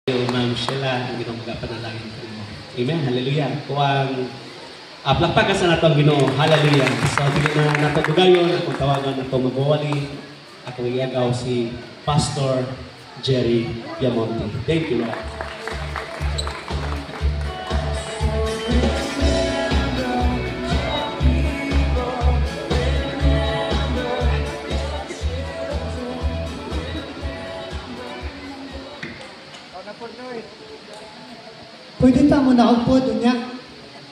Ma'am Sheila, ang Ginoo magapanalangin ko mo. Amen. Hallelujah. Kuwang plakpakan sa nato ang Ginoo. Hallelujah. So dili na nato dugayon akong tawagan nato magwali. Ako iyagaw si Pastor Jerry Piamonte. Thank you, Lord. Pwede ta mo na po doon niya?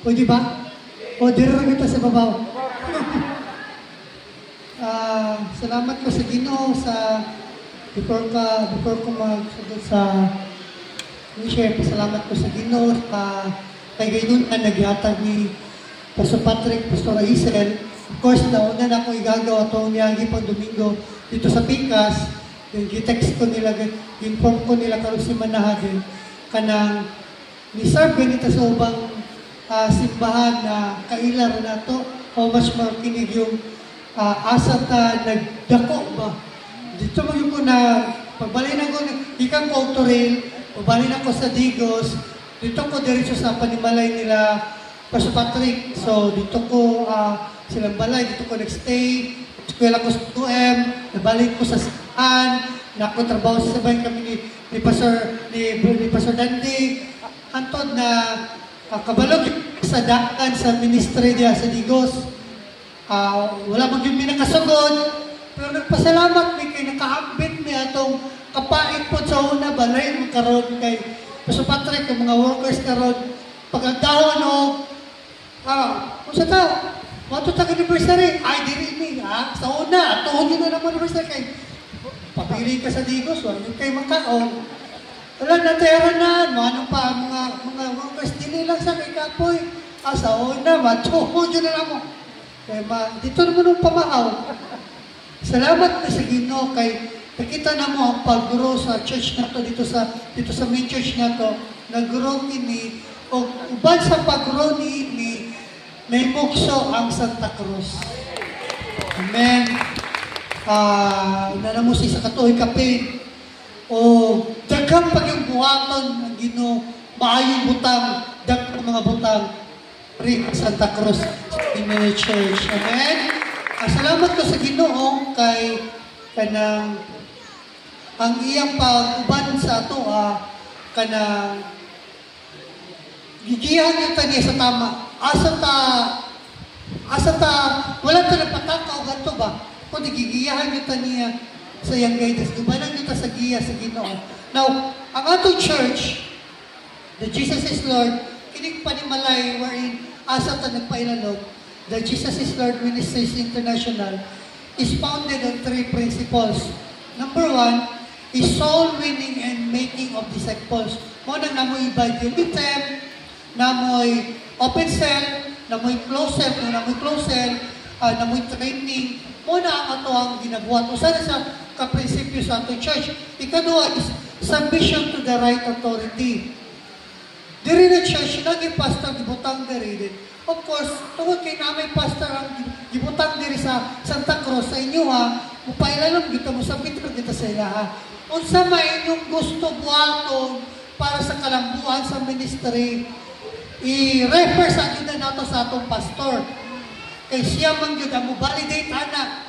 Pwede ba? O dira kita sa babaw. Salamat ko sa Ginoo sa before ko magsagot sa share, pasalamat ko sa Ginoo kay gayun na naghatag ni Pastor Patrick, Pastor Israel. Of course, nauna na ako igagawa itong niyagi pang Domingo dito sa Pikas. Yung gitext ko nila, inform ko nila karon si Manahagin kanang ni-serve ganito sa ubang simbahan na kailan na to, how much more kinig yung asa ta nagdako ba. Dito mo yung ko na, pagbalinan ko, ikang ko Autoril, pagbalinan ko sa Digos, dito ko diretso sa panimalay nila Pastor Patrick. So dito ko silang balay, dito ko nag-stay, eskwela ko sa 2M, nabalik ko sa Sian, nakotrabaho sa sabay kami ni Pastor Dandy, antod na kabalog sa daan sa ministry niya sa Digos. Wala mag yung minakasugod, pero nagpasalamat mi kay nakaambit mi atong kapait po sa una, balay mo karon kay Pastor Patrick, yung mga workers karon pagkagdahon o kung sa tao, mato tag-anniversary, ay diri mi, sa una, tuhod yun na naman anniversary kay papili ka sa Digos, wala yung kay makaon. Wala, natera na. Ano pa, mga workers, dili lang sa kay Kapoy. Sa una, matuhod yun na mo. Kaya dito naman yung pamahaw. Salamat na sa Ginoo kay nakita na mo ang pag-grow sa church na to, dito sa main church na to, nag-grow ini, o uban sa pag-grow ni may mukso ang Santa Cruz. Amen. Nanamusi sa Katuhoy Kapin. O daghang pag yung buhaton ng Ginoo, maayong butang, daghang mga butang rin Santa Cruz Immanuel Church. Amen? Salamat ko sa Ginoo kay kanang ang iyang pag-uban sa ato kanang gigihan kita niya sa tama. Asa ta wala ta nagpatakaw ganto ba? Kundi gigiyahan kita niya sa iyang guidance. Dubanan kita sa giya sa Ginoo. Now, ang ato church, the Jesus is Lord, kinig panimalay wherein asa ta nagpailalog, the Jesus is Lord Ministries International is founded on 3 principles. Number 1 is soul winning and making of disciples. Mo nang namoy evangelism, namoy open cell, namoy close cell, namoy training. Muna ang ato ang ginabuhat. O sana sa kaprinsipyo sa ato church. Ikadua is submission to the right authority. Diri na church, naging pastor, gibutang diri din. Of course, tungkol kay namin pastor ang gibutang diri sa Santa Cruz, sa inyo mupailalong kita mo sa pitro kita sa ilaha. Unsa may inyong gusto buhaton para sa kalambuan sa ministry, i-refer sa akin na nato sa atong pastor. Kay siya man yun, mo validate anak.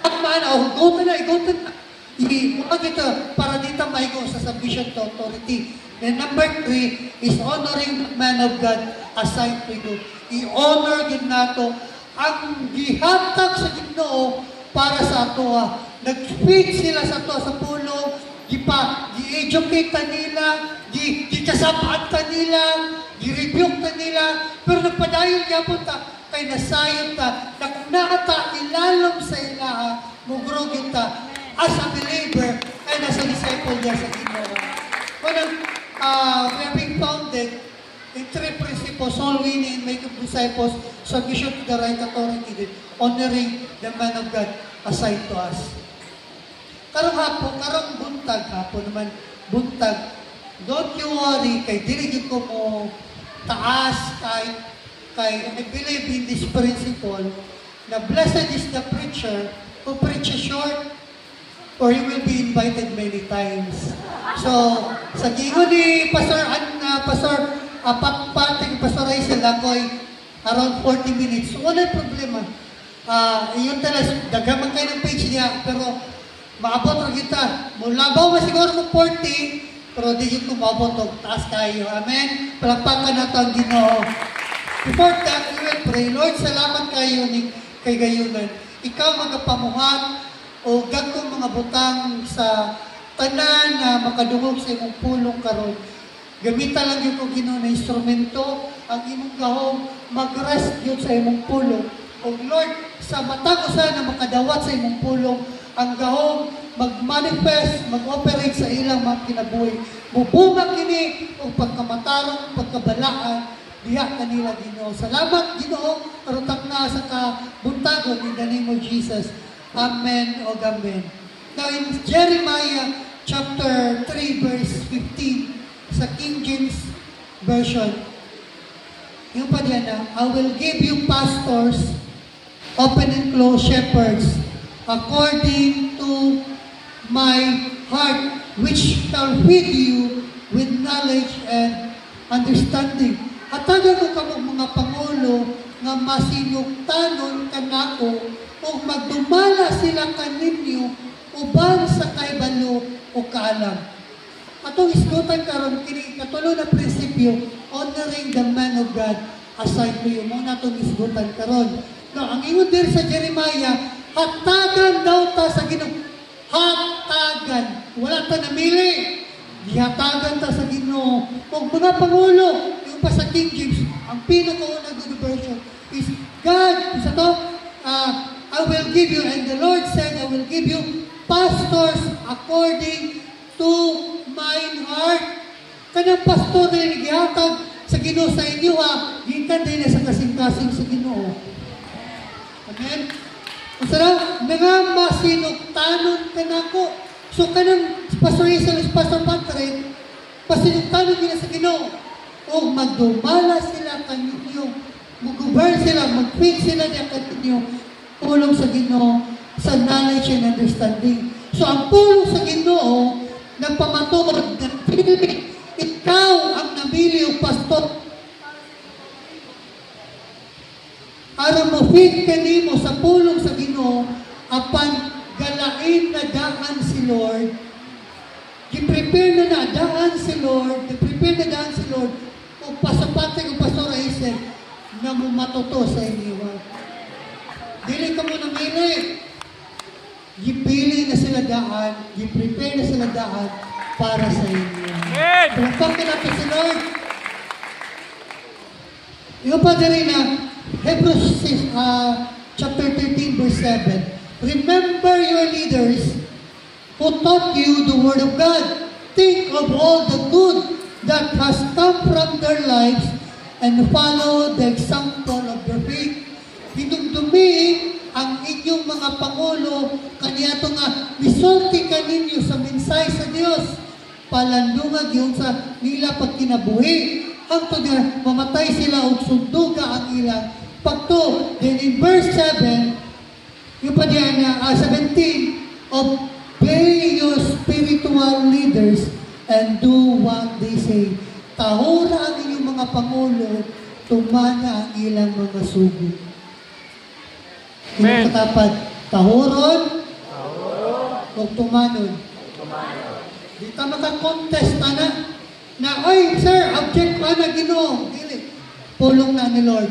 At hugutan na. Imuag ito, para dito maigo sa submission to authority. Then number 3 is honoring the man of God assigned to you. I-honor din nato ang gihatag sa Ginoo para sa ato. Nag-feed sila sa ato sa pulo, gi-educate ta nila, gi-kasabahan ta nila, gi-rebuke ta nila, pero nagpadayon yapon ta, kay nasayon ta, na kung naata ilalom sa ilaha, mugrugin ta as a believer and as a disciple niya sa Ginoo. When we are being founded in 3 principles, soul winning and making disciples, submission to the right authority, honoring the man of God assigned to us. Karong buntag naman, don't you worry, kay diligid ko mo taas, kay I believe in this principle na blessed is the preacher who preaches short or you will be invited many times. So, Sa gingon ni Pastor Raizel ako ay around 40 minutes. So, wala problema. Iyon talas, daghaman kayo ng page niya, pero maabot rin kita. Mulabaw ba siguro kung 40, pero di yun kumabot o taas kayo. Amen? Palakpakan na ito ang Ginoo. Before that, we will pray. Lord, salamat kayo kay Gayunan. Ikaw magapamuhat o gagkong mga butang sa tanan na makadungog sa imong pulong karon. Gamita lang yung kong Ginoo na instrumento, ang imong gahong mag-rest yun sa imong pulong. O Lord, sa matang usa na makadawat sa imong pulong, ang gahong mag-manifest, mag-operate sa ilang mga kinabuhi. Bubunga kini o pagkamatarong, pagkabalaan, diha kanila Ginoo. Salamat Ginoo, arutak na sa kabuntagon in the name of Jesus. Amen o amen. Now in Jeremiah chapter 3 verse 15 sa King James Version, yung pa diyan na, I will give you pastors, open and close shepherds, according to my heart, which shall feed you with knowledge and understanding. Hatagan ko kamong mga pangulo nga masinugtanon kanako o magdumala sila kaninyo uban sa kaibalo o kaalam. Atong isgutan karon kini katulo na prinsipyo, honoring the man of God assigned to you. Muna itong isgutan karon. No, ang ingon din sa Jeremiah, hatagan daw ta sa Ginoo. Hatagan. Wala ta namili. Gihatagan ta sa Ginoo. Kung mga pangulo, yung pa sa King James, ang pinakaunang good version is God. Isa to, I will give you, and the Lord said, I will give you pastors according to mine heart. Kanang pastor na gihatag sa Ginoo sa inyo ha, gikan din sa kasing-kasing sa Ginoo. Amen? Masarap, nga masinugtanon ka na ko. So kanang Pastor Raizel, Pastor Patrick, pasinugtanon nila sa Ginoo. O magdumala sila kaninyo, mag-govern sila, mag-feed sila niya kaninyo, pulong sa Ginoo, sa knowledge and understanding. So ang pulong sa Ginoo, nagpamaturod, nagpili, ikaw ang namili o pastor. Aron mo feed kanimo sa pulong sa Ginoo, apan galain na daan si Lord. Gi-prepare na daan si Lord, gi-prepare na daan si Lord, o pasapatay o Pastor Raizel na mumatuto sa inyo. Dili ka mo namili. Gipili na sila daan, gi-prepare na sila daan para sa inyo. Pagpapakita natin si Lord. Yung pa din na Hebrews chapter 13 verse 7. Remember your leaders who taught you the word of God. Think of all the good that has come from their lives and follow the example of their faith. Hinumdumi ang inyong mga pangulo kaniyato nga misulti kaninyo sa mensahe sa Dios. Palandungag yung sa nila pagkinabuhi. Hangtod nga mamatay sila o sunduga ang ilang pagto. Then in verse 7, yung pa diyan na 17, obey your spiritual leaders and do what they say. Tahura ang inyong mga pangulo, tumana ang ilang mga sugo. Yung katapat, tahuron o tumanon. Di ta maka-contest na, oy, sir, object pa na Ginoo. Dili. Pulong na ni Lord.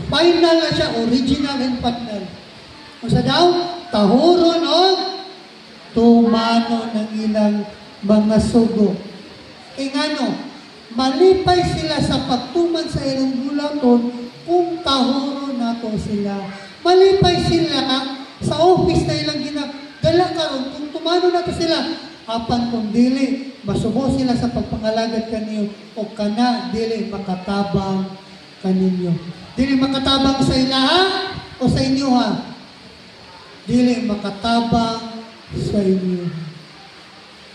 Final na siya, original and final. Kung sa daw, tahuron o tumanon ng ilang mga sugo. Kaya nga no, malipay sila sa pagtuman sa ilang bulaton kung tahuron nato sila. Malipay sila sa office na ilang ginagala karon kung tumano nato sila. Apan kung dili, masubo sila sa pagpangalagad kaniyo o kana dili makatabang kaninyo. Dili makatabang sa ilaha o sa inyo ha? Dili makatabang sa inyo.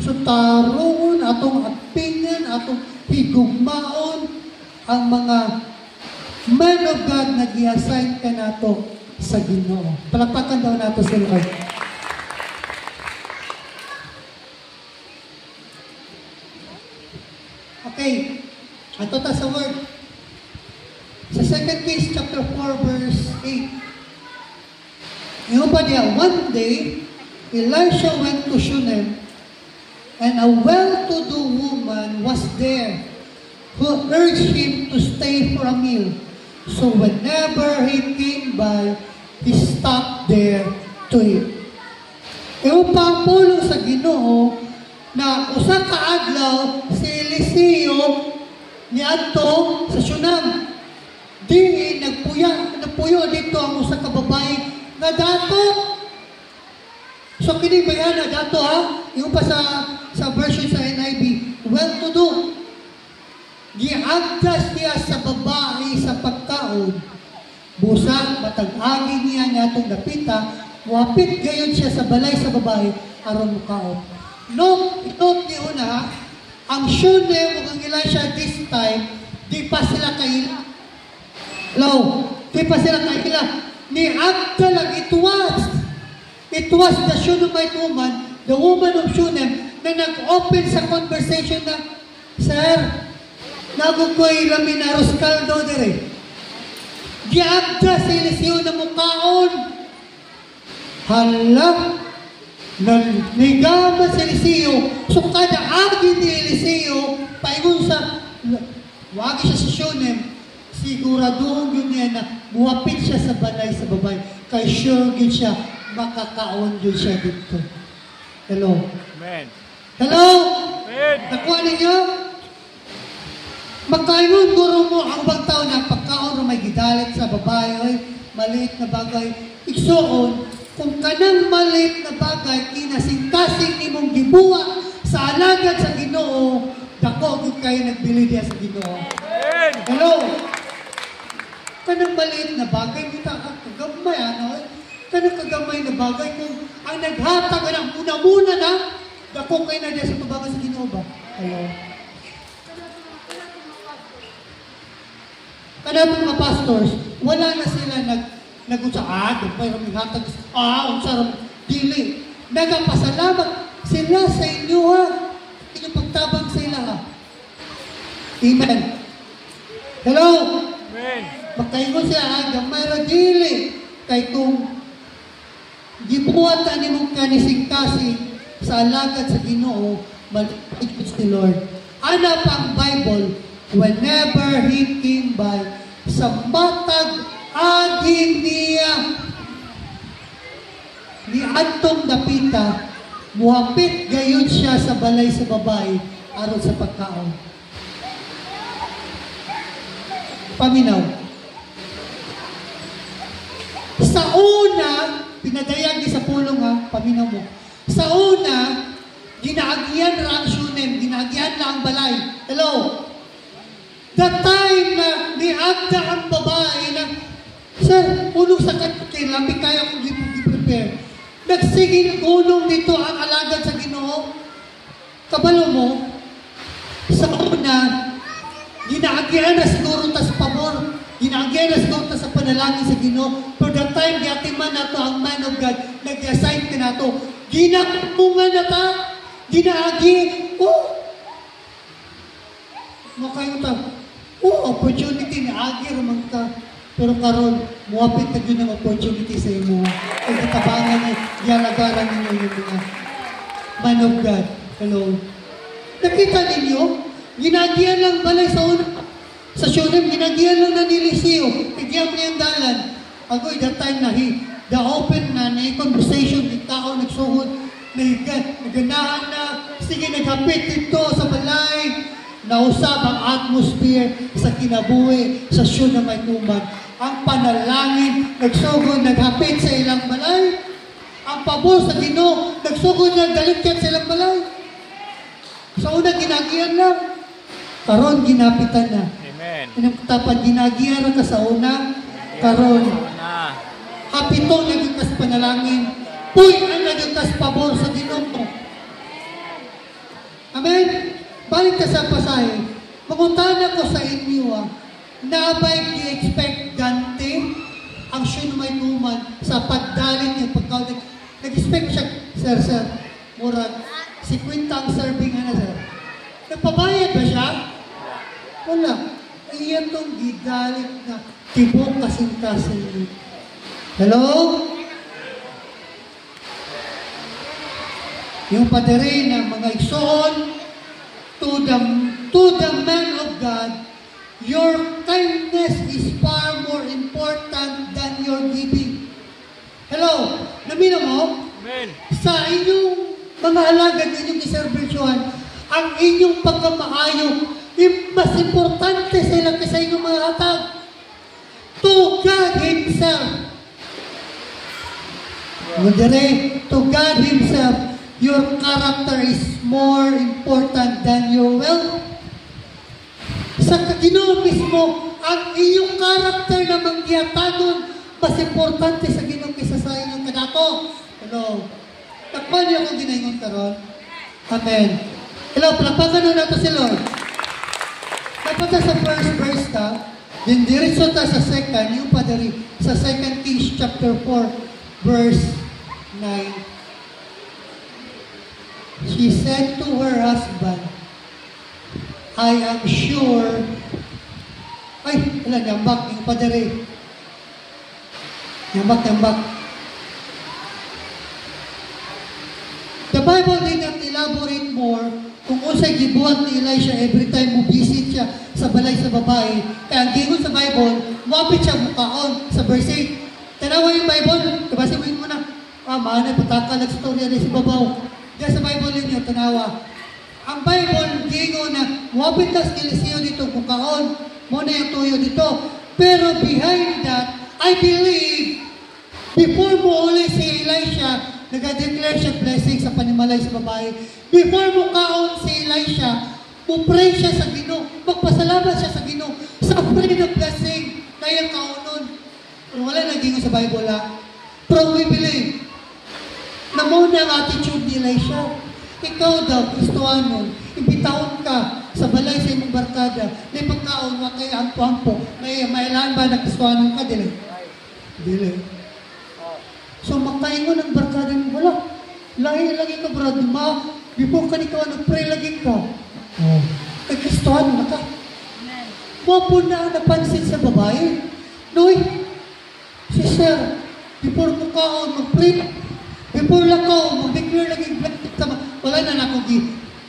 So taroon, atong opinion, atong higugmaon ang mga man of God na gi-assign ka nato sa Ginoo. Palakpakan daw nato si Lord. Okay. Ato ta sa word. Sa 2 Kings chapter 4 verse 8. Yung pa niya, one day, Elisha went to Shunem, and a well-to-do woman was there who urged him to stay for a meal. So whenever he came by, he stopped there to eat. Ewan pa ang pulong sa Ginoo na usa ka adlaw si Eliseo niadto sa Shunem. Di nagpuyo dito ang usa ka babae nga dato. So kini bayana dato ha, yung pa sa version sa NIV, well-to-do. Giagdas niya sa babae sa pagkaon. Busa matag-agi niya natong dapita, wapit gayon siya sa balay sa babae aron mukaon. Note ni una, ang Shunem ug ang Elisha this time, di pa sila kaila. Hello, di pa sila kaila. Ni Agda lang, it was the Shunammite woman, the woman of Shunem, na nag-open sa conversation na, Sir, nagugoy lamin na Roscaldo dire. Giagda si Eliseo na mukaon. Hala, nagama si Eliseo. So kada agi ni Eliseo, paingon sa, wagi siya sa Shunem, siguraduhin yun niya na muwapit siya sa balay sa babae. Kay sure yun siya, makakaon yun siya dito. Hello? Amen. Hello? Amen. Nakuha ninyo? Magkaingon guro mo ang bang tao na pagkaon na may gidalit sa babae, ay maliit na bagay. Igsoon, kung kanang maliit na bagay, kinasing-kasing imong gibuwa sa alagad sa Ginoo, dako kung kayo nagbili diya sa Ginoo. Amen. Hello? Kanang maliit na bagay, kita kagamay, ano? Kanang kagamay na bagay, kung ang naghatag ng muna-muna na, dako kayo na diya sa pabaga sa Ginoo ba? Hello? Kanang mga pastors, wala na sila nag-usaan, may hatag, unsarang dili. Nagapasalamat sila sa inyo, ha? Inyong pagtabang sa ila, ha? Amen. Hello? Amen. Makaingon siya, ha? Gamay ra dili. Kay kung gibuhat ani mong kanising-kasing sa alagad sa Ginoo, malikot ni Lord. Ana pang Bible, whenever he came by, sa matag agi niya ni Antong dapita, muhapit gayon siya sa balay sa babae aron sa pagkaon. Paminaw. Sa una, pinadayag sa pulong ha, paminaw mo. Sa una, ginaagian ra ang Shunem, ginaagian na ang balay. Hello? The time na niagda ang babae na, Sir, ulong sa katkil, lamig kaya kong i-prepare. Nagsige ulong dito ang alagad sa Ginoo. Kabalo mo, sa una, ginaagian na siguro tas pabor, ginaagian na siguro tas sa panalangin sa Ginoo. For the time, giatiman na to ang man of God, nag-assign ka na to. Ginakumungan na ta, ginaagi, makayo ta, opportunity na agi ramang ka. Pero karon, muwapit na yun ang opportunity sa imo. Kung katabangan niya, yalagaran ninyo yung mga man of God. Hello? Nakita ninyo? Ginagian lang balay sa una. Sa Shunem, ginagian lang na ni Eliseo. Tigyan niya ang dalan. Agoy, that time na the open na conversation, ni tao nagsuhod, naganahan na, sige, naghapit dito sa balay. Nausap ang atmosphere sa kinabuhi sa Shunammite woman. Ang panalangin, nagsugod, naghapit sa ilang balay. Ang pabor sa Ginoo, nagsugod, nagdalikyat sa ilang balay. Sa una, ginagian lang. Karon, ginapitan na. Amen. Tapat, ginagian na ka sa una. Karon, hapitong nagigkas panalangin. Puy, ang nagigkas pabor sa Ginoo. Amen? Balik ka sa pasahe, maguntahan ko sa inyo, nabay i-expect ganti ang Shunammite woman sa pagdalit niya, pagkaw nag-expect siya, sir, murag, 50 ang serving, sir. Nagpabayad ba siya? Wala. Iyan tong gidalit na tibok kasing-kasing. Hello? Yung padere ng mga igsoon to the man of God, your kindness is far more important than your giving. Hello? Namina mo? Amen. Sa inyong mga alagad, inyong iservisyohan, ang inyong pagkamaayo, mas importante sila kaysa inyong mga hatag. To God Himself. To God Himself, your character is more important than your wealth. Sa Ginoo mismo, ang iyong character na manggiyatanon, mas importante sa Ginoo kaysa sa inyong kadato. Hello? Takpan niyo akong ginaingon karon. Amen. Hello, palapakan na nato si Lord. Dapat sa first verse ka, then diretso ta sa second, yung padari, sa 2 Kings chapter 4, verse 9. She said to her husband, I am sure, yambak, yung padari. Yambak. The Bible did not elaborate more kung usay gibuhat ni Elisha every time mo visit siya sa balay sa babae. Kaya ang gingon sa Bible, mapit siya mukaon sa verse 8. Tanawa yung Bible, kabasa mo yun muna. Maanay, pataka nag-storya rin si babaw. Diyan sa Bible ninyo, tanawa. Ang Bible, gingon na mapit na skilisiyo dito mukaon. Muna yung tuyo dito. Pero behind that, I believe, before mo uli si Elisha, nag-declare siya blessing sa panimalay sa babae. Before mo kaon si Elisha, pupray siya sa Ginoo, magpasalamat siya sa Ginoo, sa pray na blessing, kaya kaonon. Pero wala naging sa Bible Pero we believe, na muna ang attitude ni Elisha. Ikaw daw, Kristohanon, imbitahon ka sa balay sa imong barkada, may pagkaon, wakay ampo-ampo, may mailan ba na Kristohanon ka, dili? So, makaingon ang barkada mo, wala. Lagi ka, brad. Before ka ikaw, nag-pray lagi ka. Kay Kristohan na ka. Wapo na napansin sa babae. Noy, si Sir, before mo kaon, mag-pray. Before lang ka, mag-declare lagi.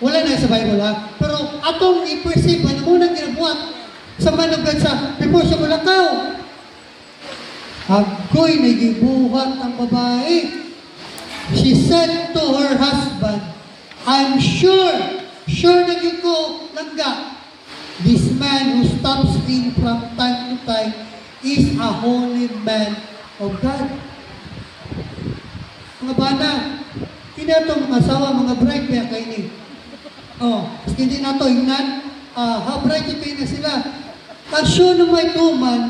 Wala na sa Bible, Pero atong i-perceive, ano muna ginabuhat sa managad sa, before siya mulakaw. Agoy, nagibuhat ang babae. She said to her husband, I'm sure na yun ko, langga, this man who stops in from time to time is a holy man of God. Mga bana, hindi nato mga asawa, mga bride, kaya kayo ni. Hindi nato, ingnan, bride kayo na sila. Ang sure na may tuman,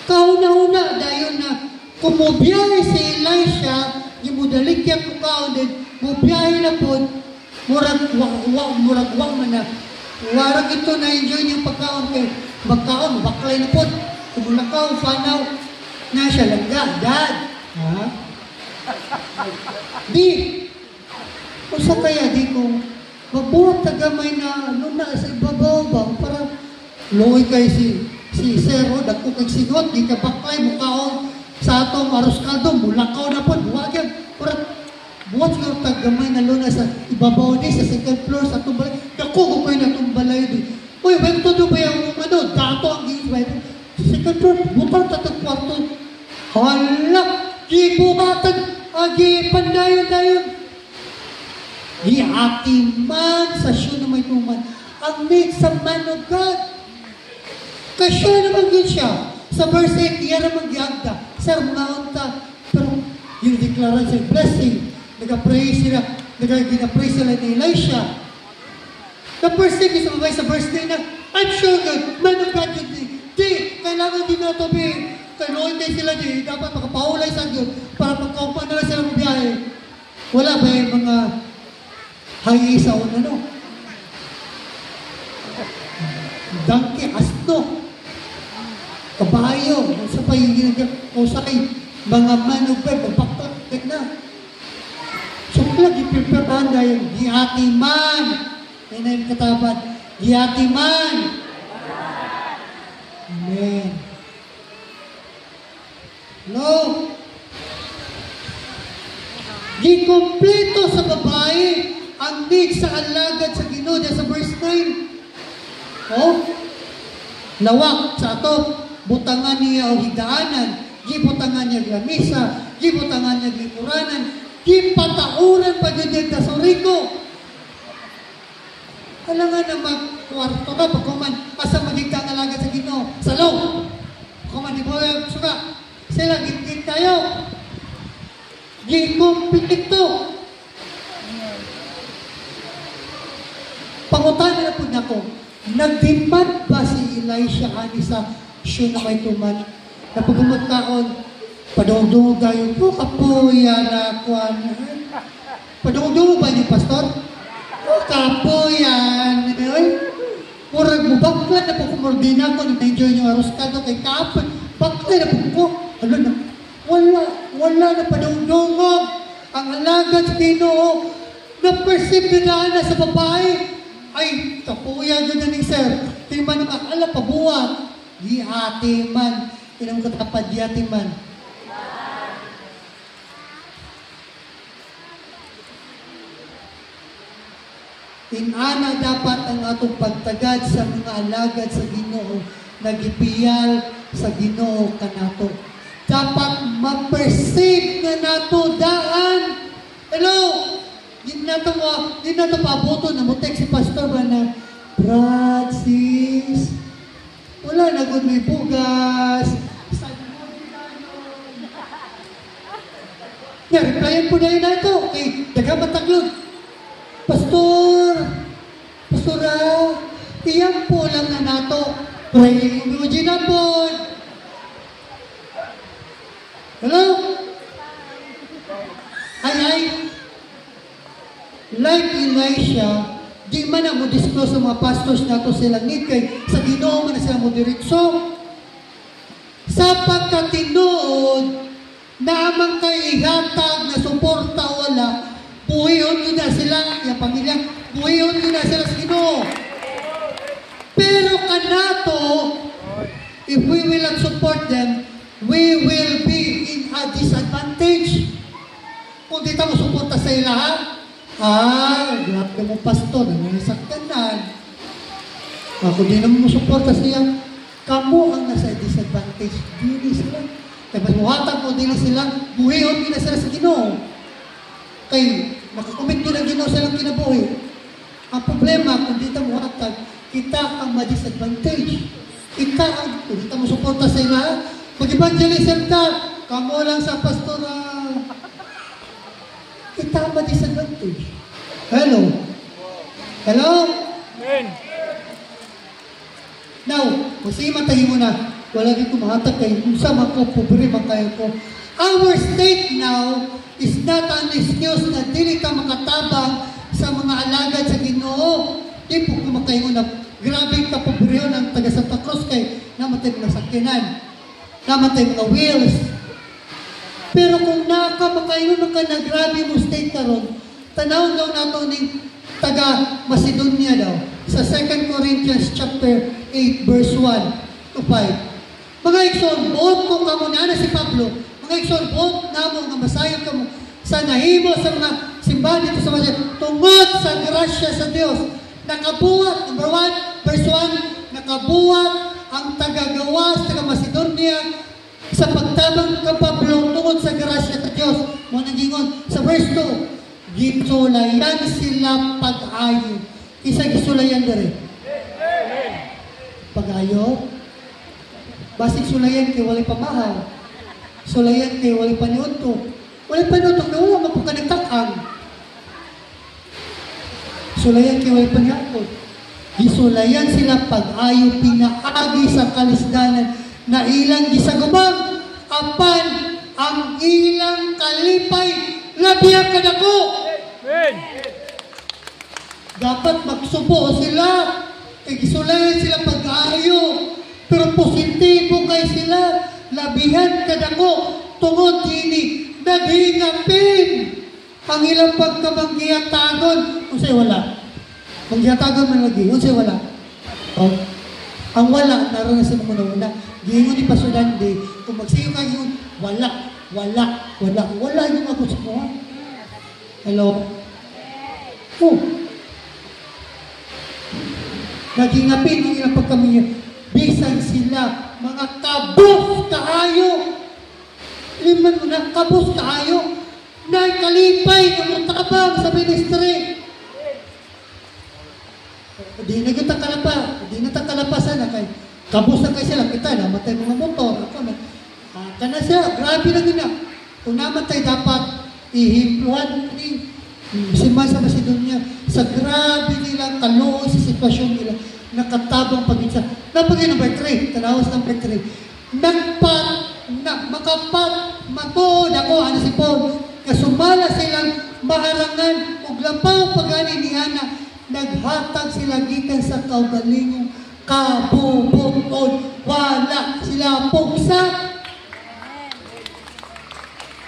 kauna-una, dahil na kumubiyahe si Elisha, yung mudalikyan ko kaon din, mubiyahe na po, murag wang man na. Warag ito na-enjoy yung pagkaon kay magkaon, baklay na po. Kumulakaw, fanaw, na siya langga, dad. Di, kung sa kaya, di ko, magbuhat tagamay na, sa ibabaw ba, para luoy kay si Sero, dagko kag sigot, di ka baklay, mukaon, sa atong aruskado, mulakaw na po, buwagyan, para buhat siguro tagamay na luna sa ibabaw di, sa second floor, sa atong balay, dako ko na itong balay di. Uy, may todo ba yung dato ang ginibay, second floor, butang tatang kwarto, hala, gibuhatan, gipandayon-dayon, giatiman sa siyo na may tuman, ang need sa man of God. Kasya naman yun siya. Sa verse 8, iyan naman giagda. Sir, mga unta. Pero yung declaration, blessing, nag-pray sila ni Elisha. The first thing is mabay sa verse 9 na, I'm sure God, man of God, di, kailangan din na ito, kailangan kayo sila di, dapat makapahulay sa Diyos para magkaupan na lang sila mabiyahe. Wala ba yung mga hangisaw na no? Donkey, asno. Kabayo, sa pa yung ginagakosakay, mga man of God, magpaktak na. So, lagi preparahan dahil, gihatiman. Yan na yung katapat, gihatiman. Amen. No. Gikompleto sa babae ang need sa alagad sa Ginoo sa verse 9. Oh? Lawak sa ato, butangan niya o higaanan, gibutangan niya glamisa, gibutangan niya gikuranan, gipatauran pagdadag na suriko. Kailangan na magkwarto ka, pagkuman, asa maging kang alagad sa Ginoo, sa law. Pagkuman, di mo yung suka, sila gitgit kayo. Gikompleto. Pangutan na po na ko, nagdemand ba si Elisha ani sa siya na may tuman? Na pagumagkaon, padungdung gayon po, kapuya na kuwan. Padungdung ba ni Pastor? O kapuyan. Murag mo, bakla na po kumordina ko, na-enjoy nyo aros ka to kay kapoy. Bakla na po ko. Ano na? Wala na padungdungog. Ang alagad sa Ginoo, na-perceive na sa babae. Ay, kapuya yun na ni sir. Timan naman, ala, pabuhat. Di ate man. Ilang katapad, di ate man. Inana dapat ang atong pagtagad sa mga alagad sa Ginoo, nagipiyal sa Ginoo kanato. Dapat ma-perceive na nato daan. Hello? Di na to pabuto na mutek si pastor ba na, Brad, sis, wala na gud may bugas. Replyan po na yun na ito. Okay, dagamataglod. Pastora, iyan po lang na nato. Praying mo dyan na po. Hello? Ay. Like Elisha, di man na mo disclose sa mga pastors na ito silang need kay sa Ginoo man na sila mo diretso. Sa pagkatinood, naamang kay ihatag na suporta wala, buhiyon nyo na sila, yung pamilya, buhiyon nyo na sila sa Ginoo. Pero kanato, if we will not support them, we will be in a disadvantage. Kung di mo suporta sa ilaha, grabe mo pastor, nangyasaktanan. Kung di naman mo suporta siya, kamo ang nasa disadvantage. Dili sila. Kaya mas muhatag mo din sila, buhiyon din na sila sa Ginoo. Kaya makakomit din ang Ginoo silang kinabuhi. Ang problema, kung di mo muhatag, kita ang ma-disadvantage. Kita ang, kung di mo suporta sa ila, mag-evangelism ka, kamo lang sa pastora. Kita ang ma-disadvantage. Hello? Hello? Amen. Now, kasi matahin mo na, wala dito mahatag kayo, kung sama ko, pobre ba kayo ko. Our state now is not an excuse na dili ka makatabang sa mga alagad sa Ginoo. Di po kumakayo na, grabe ka pobre ng taga Santa Cruz kay namatay mga sakyanan, namatay mga wheels. Pero kung nakamakayo ka na grabe mo state karon, tanawin daw nato ni taga Macedonia daw sa 2 Corinthians chapter 8 verse 1 to 5. Mga igsoon, kung kamo na si Pablo, mga igsoon, namo nga masayon kamo sa nahimo sa mga simbahan dito sa Masya, tungod sa grasya sa Dios. Nakabuhat, number 1, verse 1, nakabuhat ang taga-gawas, taga-Macedonia sa pagtabang ka Pablo tungod sa grasya sa Dios. Mo nagingon sa verse 2, gisulayan sila pag-ayo. Isa gisulayan dere. Pag-ayo. Basig sulayan kay walay pamahaw. Sulayan kay walay paniudto. Walay paniudto na wala magpukanagtakang. Sulayan kay walay paniudto. Gisulayan sila pag-ayo pinaagi sa kalisdanan na ilang gisagubang apan ang ilang kalipay labihan kadako. Amen. Dapat magsubo sila. Kay gisulayan sila pag-ayo. Pero positibo kay sila. Labihan kadako. Tungod kini naghingapin ang ilang pagkamanggiyatagon. Unsay wala. Manggiyatagon man lagi. Unsay wala. Oh. Ang wala, naroon na sa mga una. Gihingon ni Pastor Dande, kung magsiyo ka yun, wala yung ako sa mga. Hello? Oh. Nagingapin ang ilang pagkamilya. Bisan sila, mga kabos kaayo. Liman mo na, kabos kaayo. Nagkalipay ng mga tabang sa ministry. Di na kita kalapasan na kay kabos na kay sila kita namatay mga motor ako na kana siya grabe na gina kung namatay dapat ihimpluhan ni si Masa Macedonia sa grabe nila kaluoy sa sitwasyon nila nakatabang pag-isa napagay number 3 tanawas number 3 makapat matuod ako ano si Paul kasumala silang maharangan ug lampaw pagani ni Ana naghatag sila gikan sa kaugalingong kabubukod. Wala sila pugsa.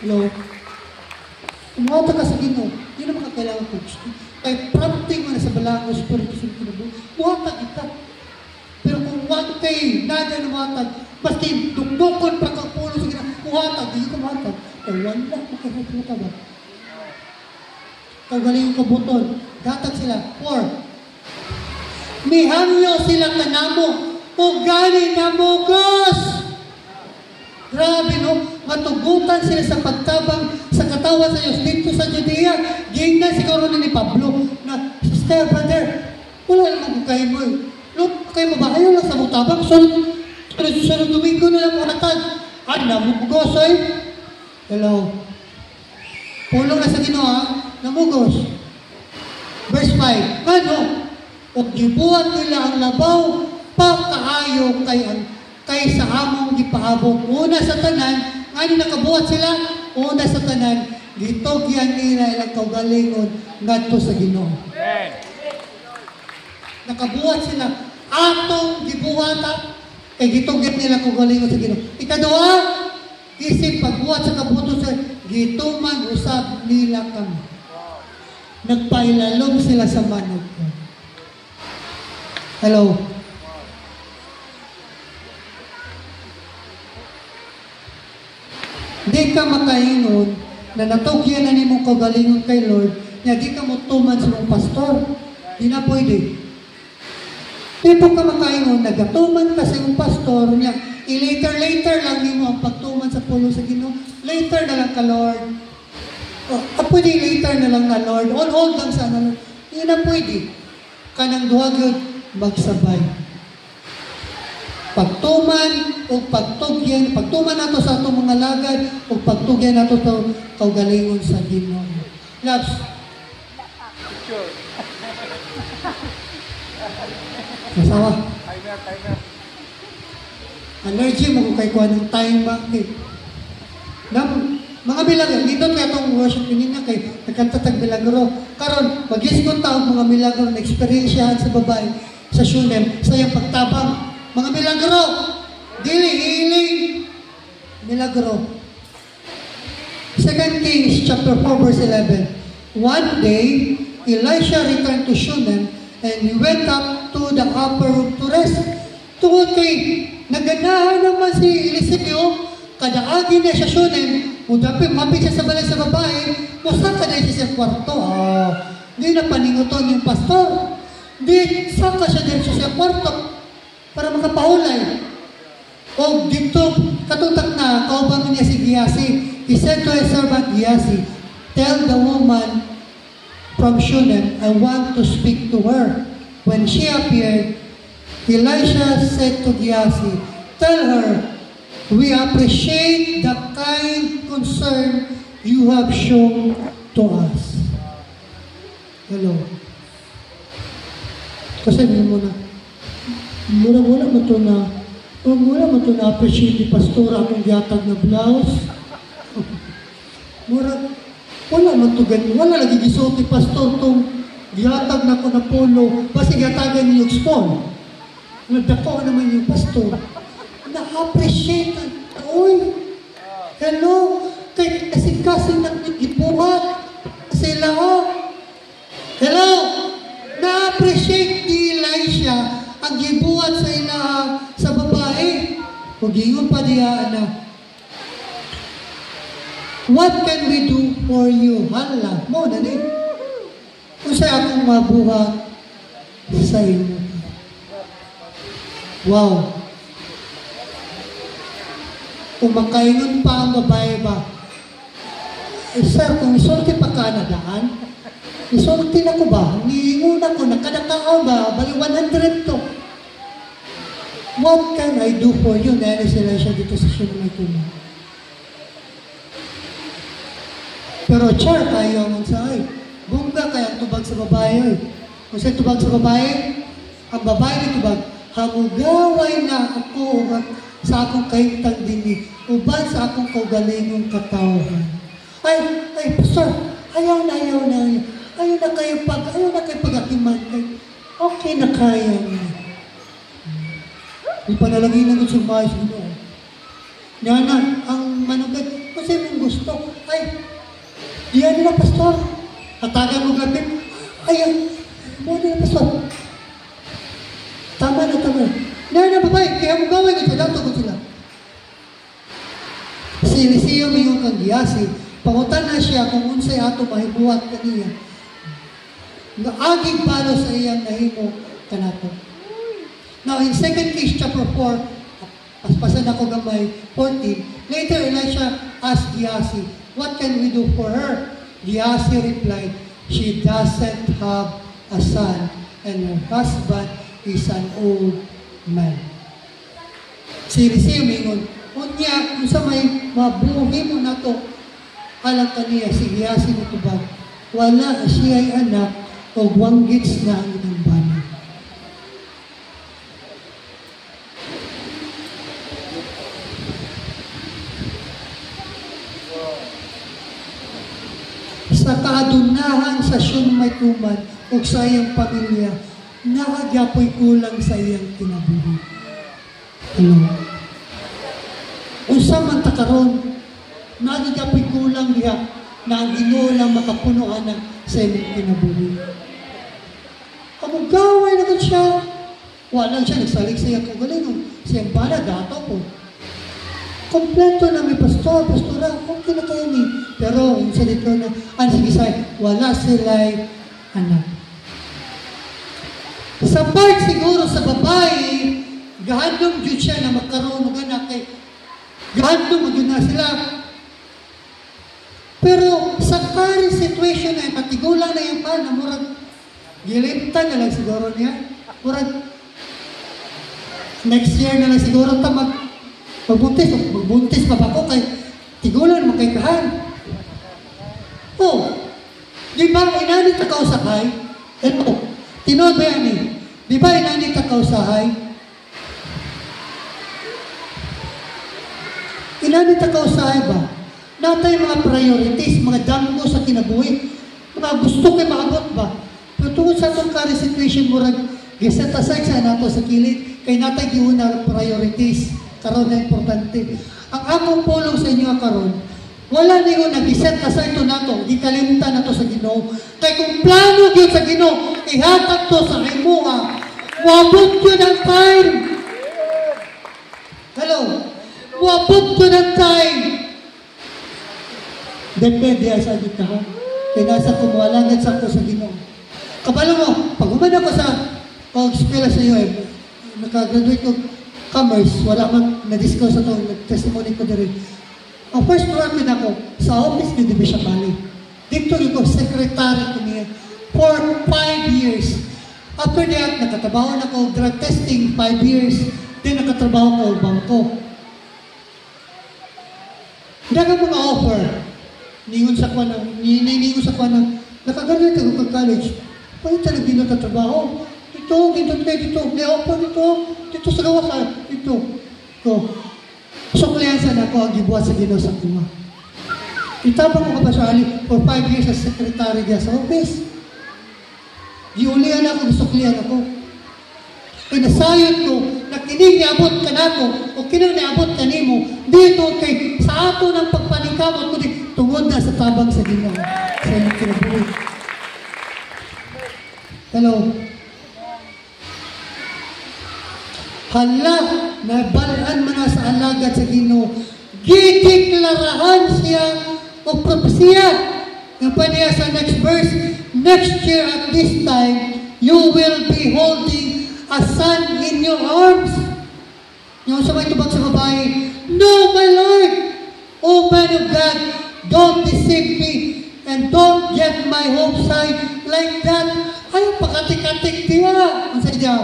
Hello? Umuha ka sa Ginoo. Hindi naman kakailangan pugsa. Kay prompting mo na sa balangos Espiritu Santo na buhay. Muhatag kita. Pero kung wag kay nada na muhatag, maski dugdukon pa kang pulo sa Ginoo, muhatag, hindi ka muhatag. Kaya wala makahapon ka ba? Kaugalingong kabuton. Datag sila. 4. Mihangyo sila kanamo. O gani namugos. Grabe no. Matugutan sila sa pagtabang sa katawan sa Diyos. Dito sa Judea. Gingnan siguro ni Pablo na, sister, brother, wala naman kayo mo. Look, kayo mo ba? Ayaw lang sa mutabang. Sunod Domingo na lang muhatag. Namugos ay. Hello. Pulong na sa Ginoo namugos. Verse 5, ano? O gibuhat nila ang labaw, pakaayo kay sa among gipaabot. Una sa tanan, ngani nakabuhat sila, una sa tanan, gitogyan nila ilang kaugalingon ngadto sa Ginoo. Nakabuhat sila, atong gibuhata, kay gitogyan nila kaugalingon sa Ginoo. Ikaduha, isip pagbuhat sa kabuto sa gituman usab nila kami. Nagpailalom sila sa manok ko. Hello? Di ka makaingon na natugyan na ni mong kagalingon kay Lord na di ka mutuman sa mong pastor. Di na pwede. Di po ka makaingon, nagatuman ka sa mong pastor niya. Later lang ni mo ang pagtuman sa pulo sa Ginoo. Later na lang ka, Lord. Pwede later na lang na Lord. All lang sana Lord. Yun na pwede. Kanang duwag yun, magsabay. Pagtuman o pagtugyan, pagtuman nato sa atong mga lagad o pagtugyan nato sa kaugalingon sa Ginoo. Loves. Masawa. Allergy mo kay kuha ng time bank eh. Mga milagro, dito kaya itong worship kanina kay nagkantatag milagro. Karon, mag-iskot taong mga milagro na experiensyahan sa babae sa Shunem, sa iyang pagtabang. Mga milagro, dili, healing, milagro. 2 Kings chapter 4 verse 11. One day, Elisha returned to Shunem and he went up to the upper room to rest. Tungkol kay naganahan naman si Eliseo, kadaagi na siya Shunem, mapit siya sa balay sa babae, musta ka na siya sa kwarto. Hindi na paninguton yung pastor. Hindi, saka siya din siya sa kwarto para makapahulay. O dito, katutak na, kaubang niya si Giasi. He said to his servant Giasi, tell the woman from Shunem, I want to speak to her. When she appeared, Elisha said to Giasi, tell her, we appreciate the kind concern you have shown to us. Hello. Kasi muna mo to na appreciate ni pastora akong gihatag na blouse. Wala lagi gisuot ni pastor tong gihatag na ko na polo. Basta gihatagan niyo yung spawn. Nagdako naman yung pastor. Na-appreciate oy. Hello. Kasi nag-ibuhat sila. Hello. Na-appreciate ni Elisha ang gibuhat sa ilang Ug ingon pa diya na, what can we do for you? Hala, mo na ni. Kung sa akong mabuhat sa inyo. Wow. Kung makaingon pa ang babae ba, sir, kung isulti pa ka na daan, isulti na ko ba? Niingon ako, nakadakao ba? Bali 100 to. What can I do for you? Nari sila siya dito sa Shunmay Tuman. Pero char, tayo ang say. Bungga kaya tubag sa babae. Kung sa'y tubag sa babae, ang babae ni tubag, hamugaway na ako sa akong kahintang dini, uban sa akong kaugalingong katawan. Ay, pastor, ayaw na kayo pag-akiman. Okay na kaya niya. May panalangin na gusto mga sino. Yan ang manugad, kasi mong gusto, ay, diyan nila, pastor. Hatagan mo gabi, ay, muna na, pastor. Tama na. Yan na, babae, kaya mo gawin ito, dato ko sila. Sinisiyo mo yung kanggiyasi, pangutan na siya kung unsay ato mahibuhat kaniya. Naaging palo sa iyang nahimo kanato. Now, in 2 Kings chapter 4, paspasan ako gamay, 14, later Elisha asked Gehazi, what can we do for her? Gehazi replied, she doesn't have a son, and her husband is an old man. Sinisiyo mingon, unya, kung sa may mabuhi mo na to, alam kaniya, si Gehazi na tubag, wala siya ay anak o wanggits na ang inang bana. Sa kaadunahan sa Shunmay Tuman o sa iyang pamilya, nakagyapoy kulang sa iyang kinabuhi. Ano? Unsa man ta karon, nakagyapoy kulang diha na ang Ginoo lang makapunuan sa iyang kinabuhi. Kamugaway na siya. Walang siya, nagsalig sa iyang kagalingon. Siyang bala, dato po. Kompleto na may pastora, okay na kayo ni. Pero, yung salito na, sige say, wala sila'y anak. Sa part siguro sa babae, gahandong dyan siya na magkaroon ng anak kay gahandong dyan na sila. Pero sa current situation na patigulan na yung pana, murag gilimtan na lang siguro niya. Murag next year na lang siguro magbuntis pa ba ko kay tigulan mo kay kahan. Di ba inanit ka kausahay? Tinood ba yan eh? Di ba inanit ka kausahay? Inanit ka kausahay ba? Natay mga priorities, mga damo sa kinabuhi, mga gusto kayo maabot ba? Pero tungkol sa itong current situation mo giset aside sa nato sa kilid, kay natay giuna priorities, karon na importante. Ang akong pulong sa inyo karon, wala niyo nag-set aside ito nato, gikalimtan na to sa Ginoo. Kay kung plano yun sa Ginoo, ihatag to sa imuha. Wabot yun ang time. Hello? Wabot yun ang time. Depende sa dito ha. Kaya nasa kumuhalangan sa ako sa Ginoo. Kabalo mo, pag umana ko sa pag-eskwela sa UM, nakagraduate ko commerce, wala man na-discuss ito, nag-testimony ko na rin. Ang first work din ako sa office ni Bishop Bali. Dito ko, secretary ko niya for 5 years. After that, nakatrabaho na ko drug testing 5 years. Then nakatrabaho ko bangko. Daga mga offer. Ningon sa kwa ng nakagraduate ako sa college. Pwede talaga dito na trabaho. Dito. May offer dito sa gawasan. Dito. Sukliansan ako ang gibuhat sa Ginoo sa kuma. Itabang ko kapasali for 5 years as secretary niya sa office. Giulian ako, gisuklian ako. Pinasayot ko, na kining niabot ka na ko, o kinang niabot ka nimo, dito kay sa ato ng pagpaningkamot ko, tungod na sa tabang sa Ginoo. Sa inyong kinabuhi. Hello. Hala, nabalaan man na sa alagad sa Ginoo. Gideklarahan siya o propesya. Nga pa niya sa next verse, next year at this time, you will be holding a son in your arms. Yung sa may tubag sa babae, no, my Lord, O man of God, don't deceive me and don't get my hopes high like that. Ay, pakatik-katik diya. Ang sadya.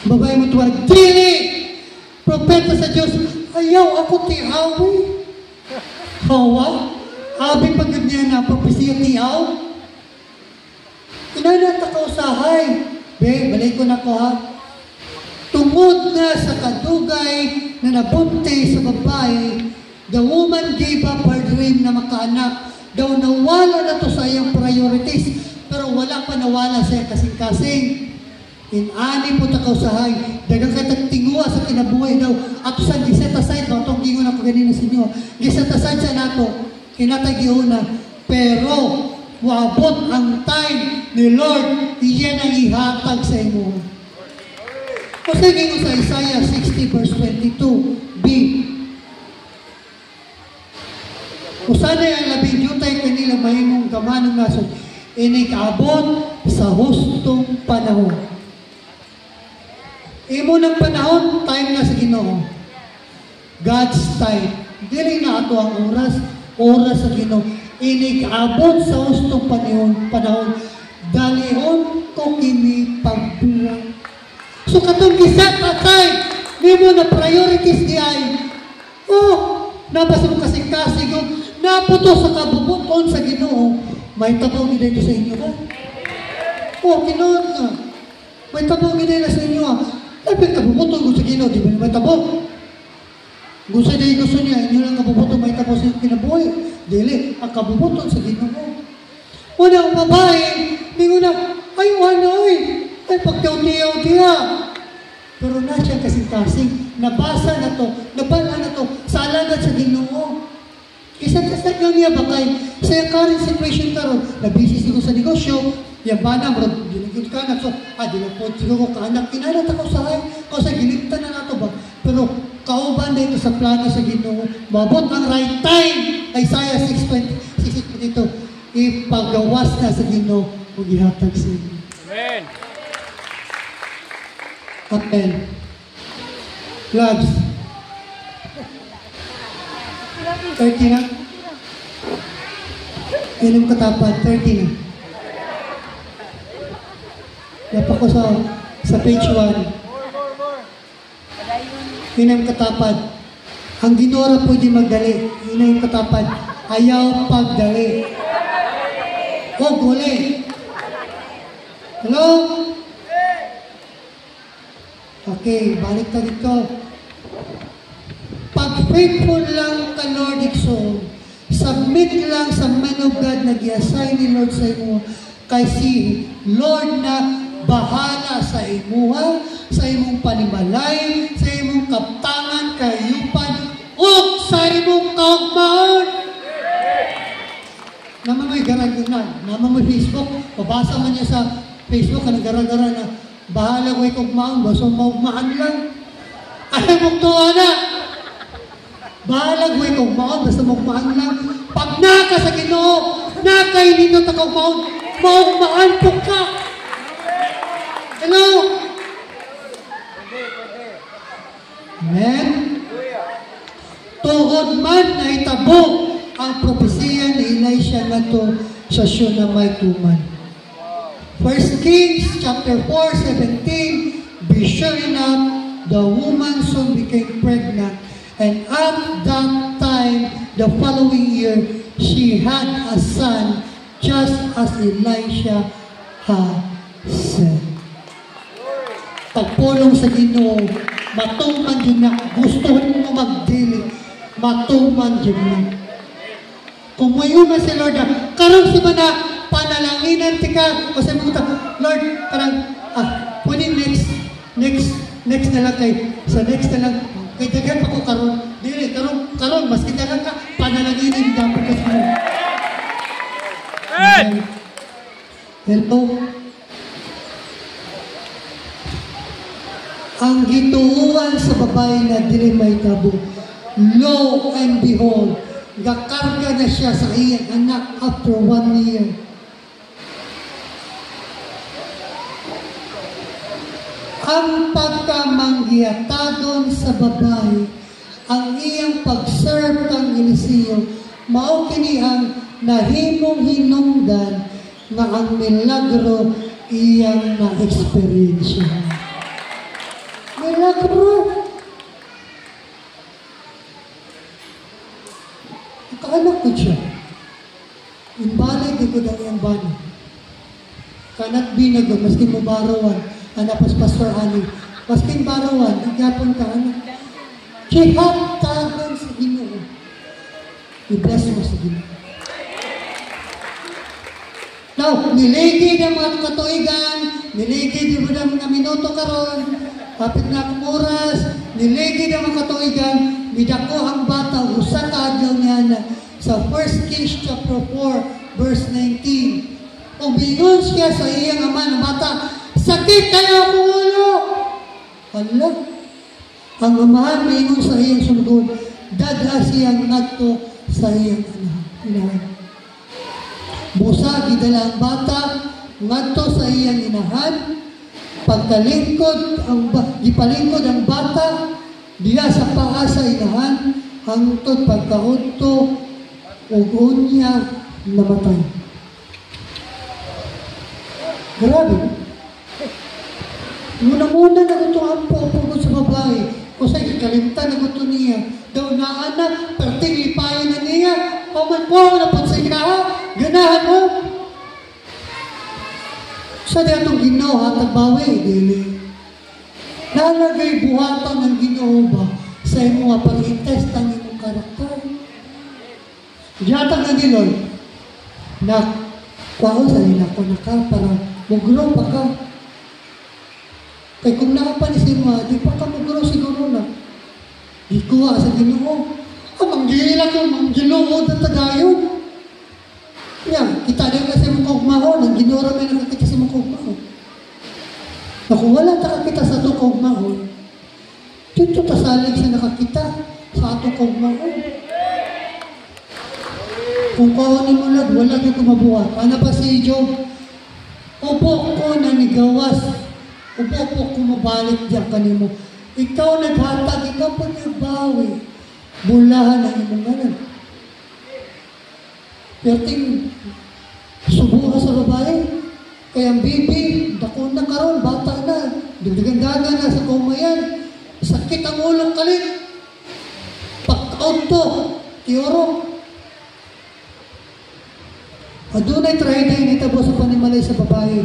Babae mo tuwag, dili! Propeta sa Diyos, ayaw ako tihawi. Hawa? Abi pagod niya na, propesya tihaw. Inanata ka usahay. Be, balik ko na ko ha. Tungod na sa kadugay na nabunti sa babae, the woman gave up her dream na makaanak. Daw nawala na to sa iyang priorities, pero wala pa nawala sa iyang kasing-kasing. Inani po takaw sahay, dagang katagtingua sa kinabuhay daw, at sa giset aside, daw itong gingon ako ganina sa inyo, giset aside siya nato, kinatagiuna, pero wabot ang time ni Lord, iyan ang ihatag sa imo. Kasi gingon sa Isaiah 60 verse 22b, usanay ang labing yutay kanila mahimong gamanong nasod, inikaabot sa hustong panahon. Imo ng panahon, time na sa Ginoo. God's time. Dili na ato ang oras sa Ginoo. Inikaabot sa hustong panahon, dalihon ko kini pagbilang. So katong gisat na time, nimo na priorities di ay, nabasa mo kasing-kasing, naputo sa kabubuton sa Ginoo, may tabaw nila ito sa inyo ba? Ginoon na. May tabaw nila sa inyo ha. Lapit kabubuton ko sa Ginoo, di ba may tabaw? Gusto niya, inyo lang kabubuton, may tabaw sa kinabuhay. Dili, ang kabubuton sa Ginoo. Una ang babae, ningo na, ay pagtiyaw-tiyaw diya. Pero na siya kasing-kasing, nabasa na to, nabala na to, sa alagad sa Ginoo. Kisag-kasag lang niya bakay, sa current situation karon, nabisi siguro sa negosyo, yabana, bro, ginigit ka na, so, dinapot siguro kaanak, kinalat ako sa hay, kasi giligtan na nato ba? Pero, kauban dito sa plano sa Ginoo, mabot ang right time, Isaiah 6:22, ipagawas na sa Ginoo, mag-ihatag sa inyo. Amen. Amen. Loves. 30 na? Inom katapat, 30 na. Napa ko sa page 1. Inom katapat. Ang ginora pwede magdali. Inom katapat. Ayaw pagdali. Guli. Hello? Okay, balik ka dito. Pag faithful lang ka, Lord, ikso, submit lang sa man of God na gi-assign ni Lord sa imo, kay si Lord na bahala sa imuha, sa imong panimalay, sa imong kaptangan, kayupan, o sa imong kaugmaon. Naman mo'y garagaran, naman mo'y Facebook, pabasa man niya sa Facebook, kanang-garagara na, bahala ko ikugmaon, basta maugmaan lang. Ayaw mong tuwa na. Bahala ko ikugmaon, basta maugmaan lang. Pag naka sa Ginoo, nakay ninyo takugmaon, maugmaan po ka. Hello? Amen? Tuhod man na itabo ang propesiya ni Elisha na to sa Shunamite woman. 1 Kings chapter 4:17, be sure enough, the woman soon became pregnant, and at that time, the following year, she had a son, just as Elisha had said. Pagpulong sa Ginoo, matuman yun na, gusto mo magdili, matuman yun na. Kung mayuman si Lord na, karong si na, panalanginan tika, o sa mga Lord, parang, pwede next na lang kay, sa next na lang, kay dagan pa ko karon, dili, karon, mas kita lang ka, panalanginin dapat kasi mo. Hello? ang gituuan sa babae na dili may tabo. Lo and behold, gakarga na siya sa iyang anak after 1 year. Ang pagkamanggiatadon sa babae, ang iyang pag-serve kang Eliseo, mao kini ang nahimong hinungdan nga ang milagro iyang na-experience. Milagro! Nakaanak ko siya. Imbalik ko daw yung bani. Kanat binagod, maski mo barawan, anapas Pastor Ani, maski barawan, nagyapon ka, kihat tagan sa Ginoo. I-bless mo sa Ginoo. Now, niligid ang mga katuigan, niligid yung mga minuto karon, kapit na akong oras, niligid ang mga katuigan, midako ang bata, usa ka adlaw niya sa 1 Kings chapter 4, verse 19. Umingon siya sa iyang ama ng bata, sakit kayo ang ulo! Hala, ang amahan mingon sa iyang sumugod, dadha siyang ngadto sa iyang inahan. Busa, gidala ang bata, ngadto sa iyang inahan, gipalingkod ang bata, diya sa paa sa inahan, hangtod pagkaunto, ug unya namatay. Grabe. Muna-muna na ito ang po sa babae. Kasi ikalimtan na ito niya. Daw na anak, pertiglipayan na niya. Paman po, napansay ka ha. Ganahan mo. Sa ditong Ginoo, hatagbawi, dili. Nalagay buhatan ng Ginoo ba sa imo pag-intest ang imong karakter? Diyatang na Lord, na kwaon sa nila ko na ka para mugro pa ka. Kaya kung nakapanisip mo, di pa ka mugro siguro na. Di kuha sa Ginoo. Manggila ko, manggiluod na tagayon. Yan, kita din kasi mong kaugmahon. Ang ginura may nakakita sa mong kaugmahon. Na kung wala nakakita sa itong kaugmahon, dito tasalig sa nakakita sa itong kaugmahon. Kung kawanin mo lang, wala nyo kumabuhat. Ano pa si Job? Upo ko nanigawas. Upo ko kumabalik diyan kanimo. Ikaw naghatag, ikaw po nagbawi. Bulahan ang imong ngalan. Perting subuha sa babae. Kaya ang bibi, dako na karon, bata na. Dugdagan-dagan na sa kumayan. Sakit ang ulong kalit. Pagkaunto, tiyorok. Adunay trahiday ni tabo sa panimalay sa babae.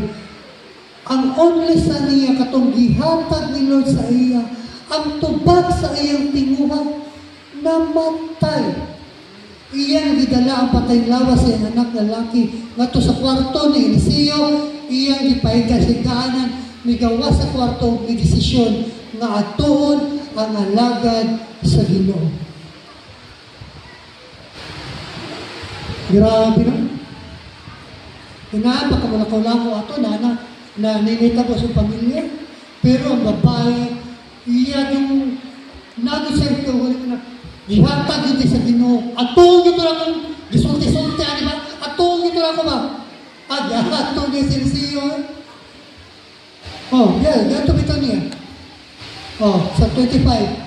Ang only sa niya katong gihatag ni Lord sa iya, ang tubag sa iyang tinguhan, namatay. Iyang gidala ang patay lawas sa iyang anak lalaki ngadto sa kwarto ni Eliseo. Iyang gipahiga sa kaanan, migawas sa kwarto, may desisyon nga atuon ang alagad sa Ginoo. Grabe na. Hinaan, baka malakaw-lako ato na ninita po sa pamilya. Pero ang babae, iyan yung nag-serve ko, ihatag yun sa Ginoo. Atong ito lang kung gisulti-sulti, di ba? Atong ito lang ko ba? Atong niya si Eliseo. Ganito ito niya. Sa 25.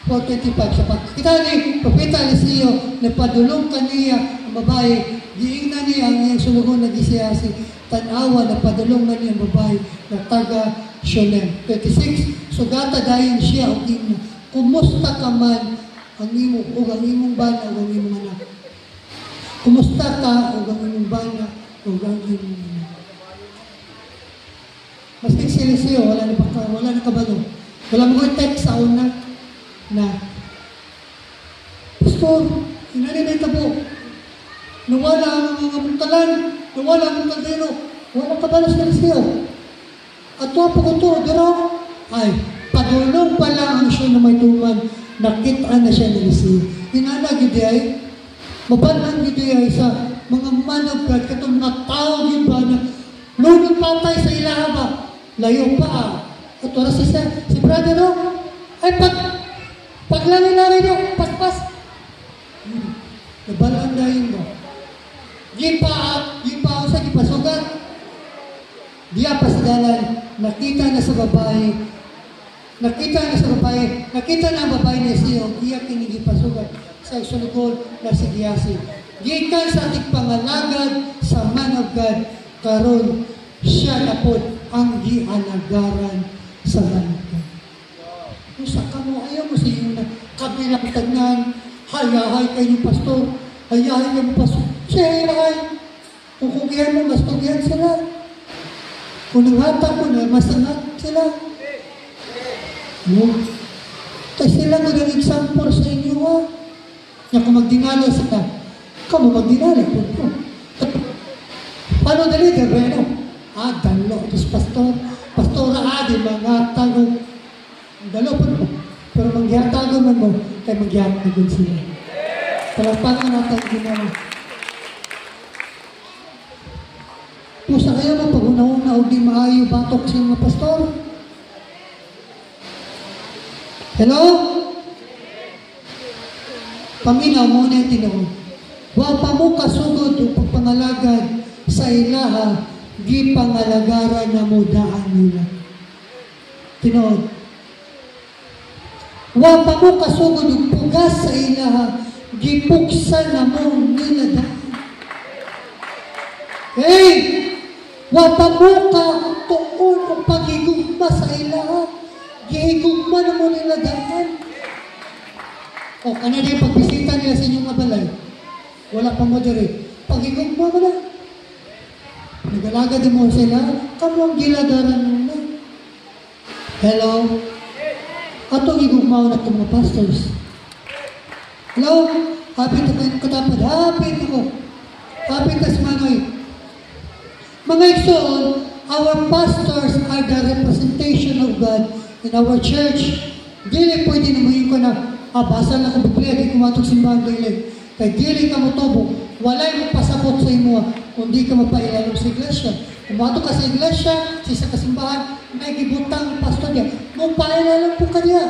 4:25 sa pagkita ni Propeta Eliseo, napadulong kaniya ang babae, giingnan niya ang iyang sulugon na gisiyasi, tanawa na padulong na niya ang babae na taga Shunem. 26, sugata dayon siya ang imo, kumusta ka man ang imo o ang imong bana o ang imong anak. Kumusta ka o ang imong bana o ang imong anak. Maski si Eliseo, wala na kabalo. Wala mo text sa una na Pastor, inaninay ka po. Nawala ang mga muntalan, nawala ang kaldero, wala kabalas na siya. At ito po ito, ay, padulong pala ang siya na may tuman, nakita na siya ng siya. Inanag yun ay, mabanang yun ay sa mga man of God, katong natawag yun ba na, lunod patay sa ilahaba, layo pa, Kutura si brother, no? Ay, paglangi-langi nyo, paspas. Nabalaan dahil mo. Di pa ako sa gipasugat. Diya pa sa dalan, nakita na ang babae niya siya, diya kinigipasugat sa isulugod na si Giyasi. Gikan sa ating pangalagad sa man of God, karon siya na po ang gialagaran sa man of God. Kung sa kamo, ayaw mo sa iyo na kabilang tagnan, hayahay kayo pastor, hayahay kayo pastor, siya hayahay. Kung kugihan mo, mas kugihan sila. Kung nanghata ko na, mas nangat sila. No? Kasi sila naging example sa inyo, ha? Na kung magdinala sila, kamu magdinala po. Paano the leader, bueno? Dalo, ito pastora, di mga tagong, dalo po. Pero mangyatago man mo, kaya mangyatago sila. Palapakan natin ginala. Pusa kayo na pag-una-una o di maayo batok sa mga pastor. Hello? Paminaw mo na yung tinawag. Wa pa mo kasugod o pagpangalagad sa ilaha, di pangalagaran na mudaan nila. Tinawag. Wa pa mo kasugod o pugas sa ilaha, di puksan na mo nila daan. Hey! Wapa mo ka tuon o pagigugma sa ilaha. Gihigugma na mo nila daan. O, kana din pagbisita nila sa inyong mabalay. Wala pa mo diri. Pagigugma mo na. Nagalaga din mo sila. Kamu ang giladaran mo na. Hello? Atong igugma na itong mga pastors. Hello? Hapit ako katapad. Hapit ako. Hapit as manoy. Mga igsoon, our pastors are the representation of God in our church. Dili pwede naman ko na, basa na ko Biblia, di kumatog simbahan dili. Kaya dili ka mo tobo, walay mo pasabot sa imo, kundi ka mapailalong sa iglesia. Kumatog ka sa iglesia, sa kasimbahan, may gibutang pastor niya, mo pailalong po ka niya.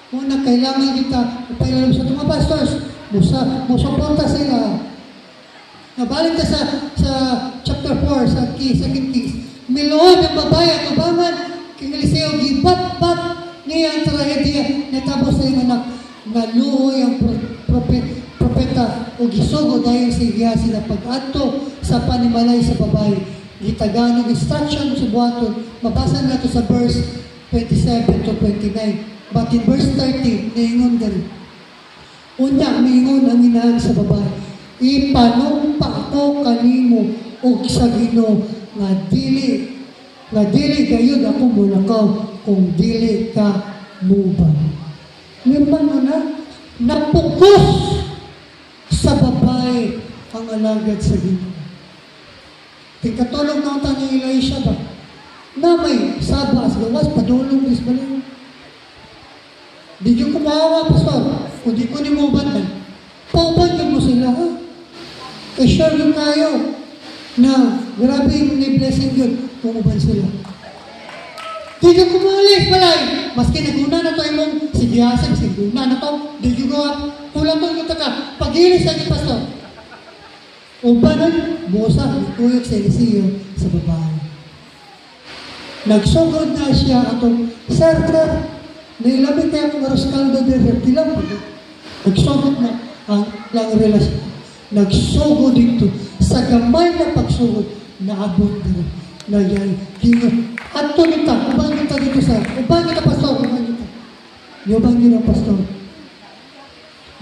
Muna, kailangan kita mapailalong sa mga pastors, mo suporta sila. Nabalik ka sa chapter 4, sa 2 Kings. Miloon ng babae at ubangan, king Eliseo, gibat-bat niya ang trahedya na tapos sa iyong anak. Naluhoy ang propeta o gisugo dahil sa Giyasi na pag-ato sa panimalay sa babae. Gitaganong instruction sa buhaton. Mabasa na ito sa verse 27 to 29. But in verse 30, naingon din. Unya, mingon ang inahan sa babae. Ipanumpa ko kanimo og sa Ginoo nga dili gayud ako mulakaw kung dili ka muban. Nirman na napukos sa babae ang alagad sa Ginoo. Tingkatulog na ang ni Elisha ba? Na may sabas, gawas, padulong is balik. Di nyo kumawa, pastor. Kung di ko ni muban man, pauban mo sila, ha? Sure yun tayo na grabe yung blessing yun kung uban sila. Di ka kumalis balay. Maski naguna na tayo mong si Giyasi, maski naguna na to, di nyo gawa, kulang to yung taka, pag-ilis sa ating pastor. Uban nun, busa, ituyok sa Eliseo sa babae. Nagsugod na siya atong sartra, nailabit kaya kung aroskaldo de reptilang, nagsugod na ang lang relasyon. Nagsugod dito sa gamay na pagsugod naabot na rin na yan at to nita, ubang nita dito sa ubang nita pastor, ubang nita ubang nita pastor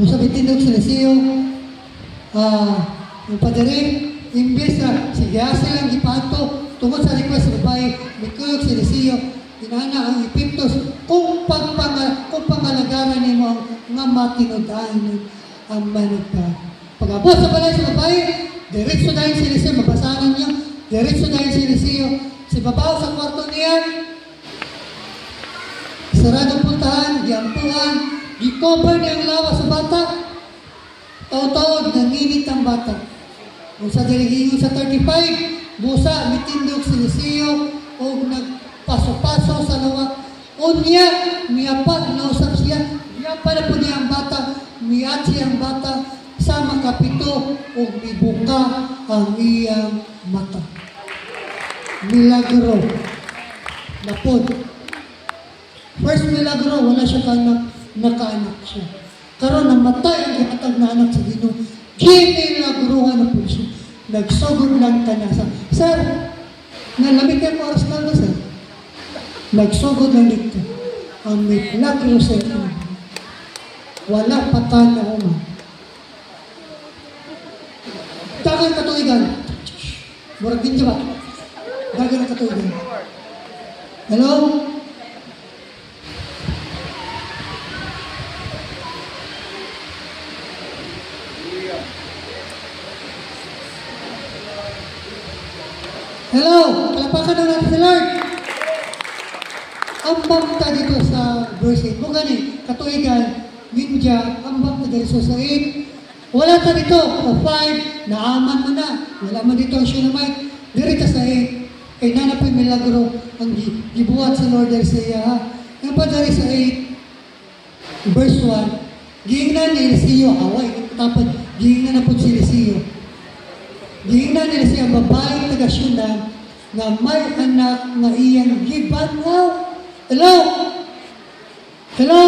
kung sabi tindog sa Eliseo yung padari imbes na si Giyasi lang ipato tungkol sa request sa babae mikuyog sa Eliseo inana ang ipiptos kung pangalagaran ni mo nga matinodaan ang managpa. Pag-abot sa balay sa babae, diretso dahil si Eliseo, mabasahan niyo, diretso dahil si Eliseo, si babaw sa kwarto niya, saradong puntahan, giampuhan, gi-cover niya ang lawa sa bata, taod-taod, nanginit ang bata. Kung sa dilihingon sa 35, busa, mitindog si Eliseo, o nagpaso-paso sa lawa Unya, miyapa, nausap siya, miyapa na po niya ang bata, miyat siya ang bata, sa makapito, o mibuka ang iyang mata. Milagro. Napod. First milagro, wala siya kaanak, nakaanak siya. Karon namatay ang katag na anak sa Ginoo. Ginilagrohan na po siya. Nagsugod lang kanasa. Sir, nalamig kayo oras na sir. Nagsugod lang dito. Ang milagro sa inyo. Wala patan na uma. Dagan katuigan. Murag din ba? Dagan katuigan. Hello? Hello? Kalapakan na natin si Lord. Ambang ta dito sa verse 8. Mo gani, katuigan, Minja, ambang ta dito sa 8. Wala ta dito, sa 5, naaman mo na. Wala man dito ang Shunammite. Dirita sa 8. Kay nanapin milagro ang gibuhat sa Lord sa iya. Yung pa dari sa 8, verse 1, giingnan ni Eliseo, away, tapos giingnan na po si Eliseo. Giingnan ni Eliseo, babae taga Shunam, nga may anak nga iyang gibanaw. Hello? Hello?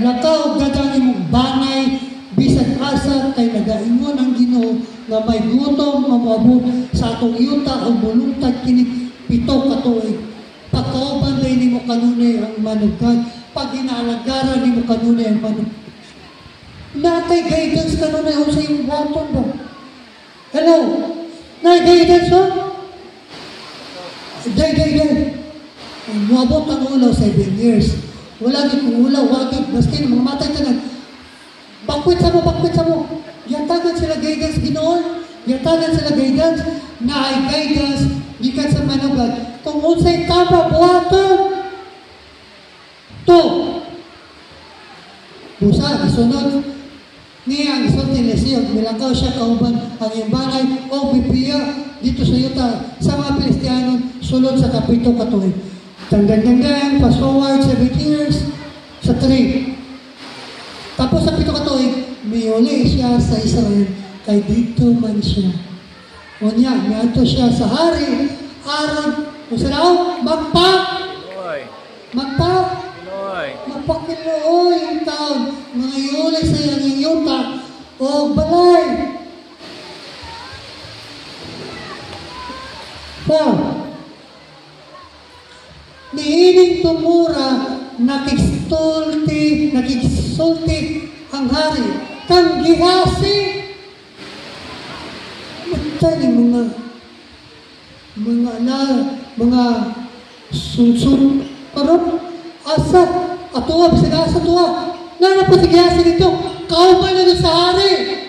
Lakaw dadani mong banay, bisag asa kay nagaingon ang Ginoo nga may gutom mamabot sa atong yuta o bulungtad kini 7 katuig. Pagkauban day nimo kanunay ang manugkan, pag inaalagaran nimo kanunay ang manugkan. Natay guidance kanunay o sa iyong baton ba? Hello? Nay guidance ba? Day. Muabot ang ulaw 7 years. Wala din kung ulaw, wagit, maski na mamatay ka na. Bakwit sa mo. Yatagan sila guidance Ginoon. Yatagan sila guidance na ay guidance gikan sa manugad. Kung unsay tama buhaton. To. Busa, isunod. Niya ang isulti ni Eliseo, milakaw siya kauban ang iyang banay o bibiya dito sa yuta sa mga Pilistiyano sulod sa kapito katuig. Tanggang, fast forward 7 years sa 3. Tapos sa 7 katuig, miyuli siya sa Israel kay dito man siya. O niya, miyato siya sa hari, aron, kung saan magpakilooy ang taon, mga yuli sa iyang yuta o balay. 4. Niining tumura, nakigsulti ang hari, kang gihasi. Matay mga sunsun, parang asa, atuwa, bisag asa tuwa. Nana po si gihasi dito, kauban na sa hari.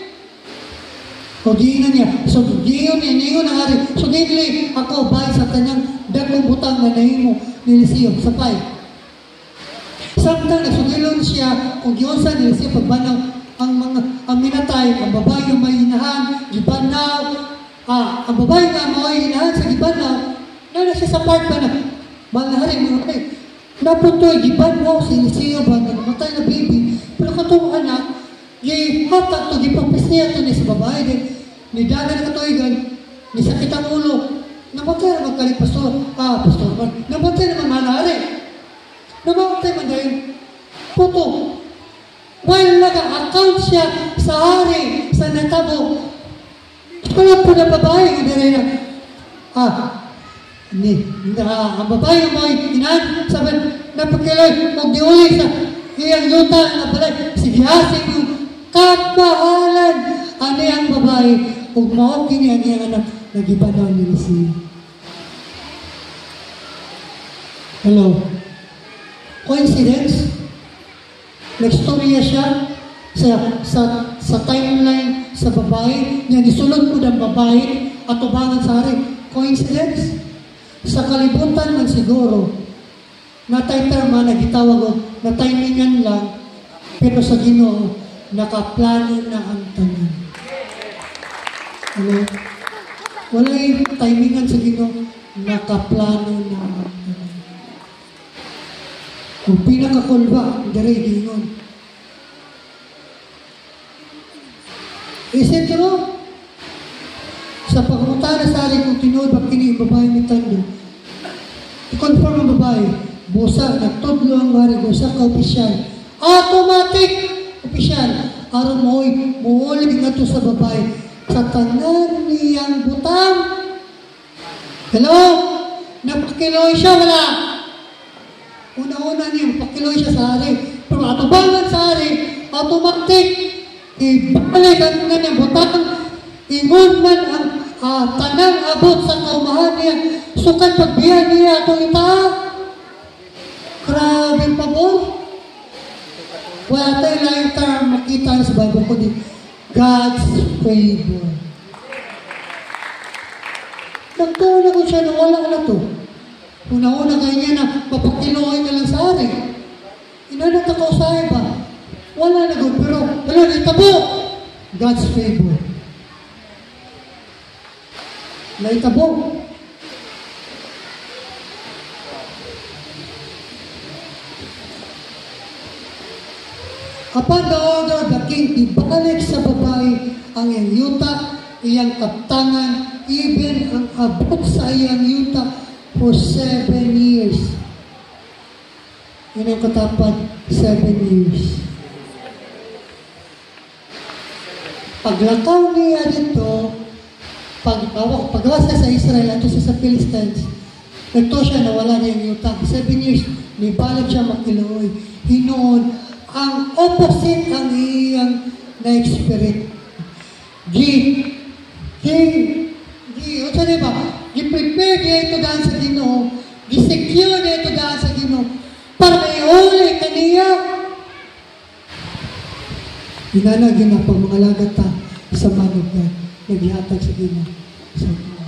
O giingan niya, so giingon ang hari, so giinili ako bay sa kanyang dagong butang na nahimo ni Eliseo sa 5. Samtang nagsugilon siya kung giunsa ni Eliseo pagbanaw ang minatay, ang babae yung may hinahan, gibanaw, ang babae nga may hinahan sa gibanaw, nana siya sa part ba na, malahari mga kay, naputoy, gibanaw si Eliseo ba na namatay na baby, pero katong anak, gihatag to, gipapis niya to niya sa babae din, ni dagan na katuigan, ni sakit ang ulo, namatay naman kali pastor man, namatay naman malari. Namatay man dahil, puto, while nag-account siya sa hari, sa natabo, wala po na babae, hindi rin ang babae mo ay inan, sabi, napakilay, huwag diuli sa iyang yuta na balay, sigihasin yung kapahalan, ano ang babae, huwag maokin niya ang iyang anak, nag-ibanaw ni Eliseo. Hello? Coincidence? Nagstorya siya sa timeline sa babae, niya nisulod po ng babae at tubangan sa hari. Coincidence? Sa kalibutan man siguro, natay terma, nagitawag o, natimingan lang, pero sa Ginoo, nakaplano na ang tanan. Hello? Wala yung timingan sa Ginoo, nakaplano na ang tanan. Ang pinakakulba, dari gingon. Is it true? Sa pagmutana sa akin kung tinuod ba kini babae ni Tando. I-confirm ang babae. Busa, nagtudlo ang wari, busa ka opisyal. Automatic opisyal. Aron mo'y muuli nga to sa babae. Sa tanan niyang butang. Hello? Napakiloy siya, wala. Una-una niya, pakiloy siya sa hari. Pero atubangan sa hari, automatic, ibalik ang kanyang butang, ingon man ang tanang abot sa kaumahan niya, sukat pagbiyan niya itong ita. Grabe pa po. Wala tayo lang yung term makita sa Bible ko din. God's favor. Nagtuon ako siya na wala na to. Una-una kanya na mapakiloy ka lang sa hari. Inanat ako sa iba. Wala na good, pero wala na itabo. God's favor. Naitabo. Upon the order of the king, ibalik sa babae ang iyang yuta, iyang kaptangan, even ang abot sa iyang yuta for 7 years. Yun ang katapat, 7 years. Paglakaw niya dito, paggawas na sa Israel, ato sa Philistines, nagto siya nawala niya yung yuta. 7 years, nibalik siya makiloy. Hinoon, ang opposite ang iyang na-experience. O sa diba, i-prepare niya ito daan sa Ginoo, i-secure niya ito daan sa Ginoo, para may uli kaniya. Inanagin na pang mga lagat ta sa manog na naghihatag sa Ginoo. Sa Ginoo.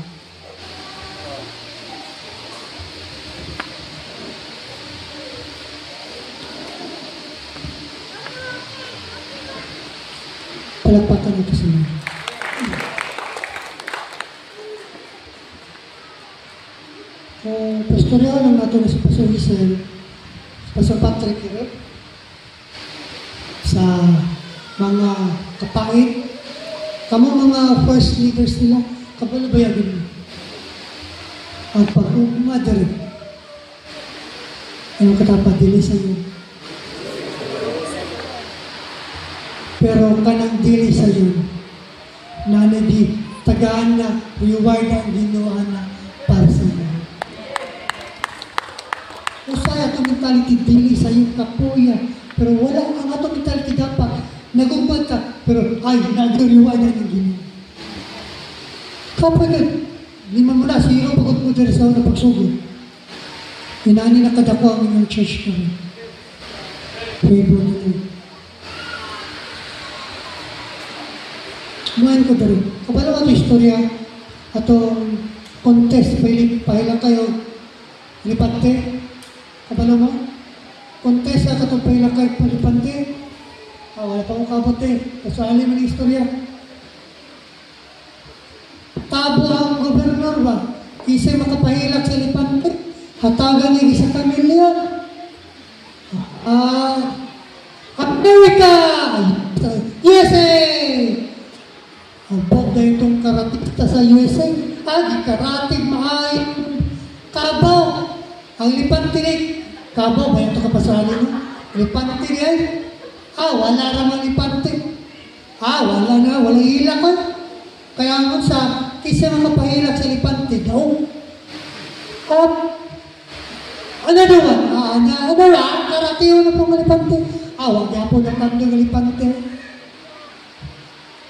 Palagpakan ito sa mga. Pastorya lang nato na si Pastor Giselle, Pastor Patrick Irep, sa mga kapait, kamo mga first leaders nila, kabalabayagin mo. Ang pag-umadari, ang katapat dili sa iyo. Pero kanang dili sa iyo, nanadi, tagaan na, reward ang ginawa na para sa iyo. Usaya itong mentality dili sa iyong kapuya, pero wala ang atong mentality dapat nagugmad ka, pero ay, nag-reward na ng ginawa. Kapag lima mo na, siro pagod mo diri sa una pagsugod. Inani na kadako ang inyong church kami. Favor na ito. Muhan ko dali. Kabalo ato istorya, atong contest, pahilang kayo, lipante. Kabalo mo? Contest at atong pahilang kayo, lipante. Wala pa akong kabot eh. Kasali mo ng istorya. Tabo ang gobernador ba? Isa'y makapahilak sa lipante. Hatagan niya isa kamilya. America! USA! Abot na itong karatista sa USA. Karatig maay Kabaw. Ang lipantinig. Kabaw, ba ito kapasali mo? Lipantinig. Wala naman lipantig. Wala na. Walang hilak ko. Kaya mo sa kisa makapahilak sa lipantig. Ano naman? Ano na? Karatiyo na pong lipantig. Wag niya po ng tandong lipantig.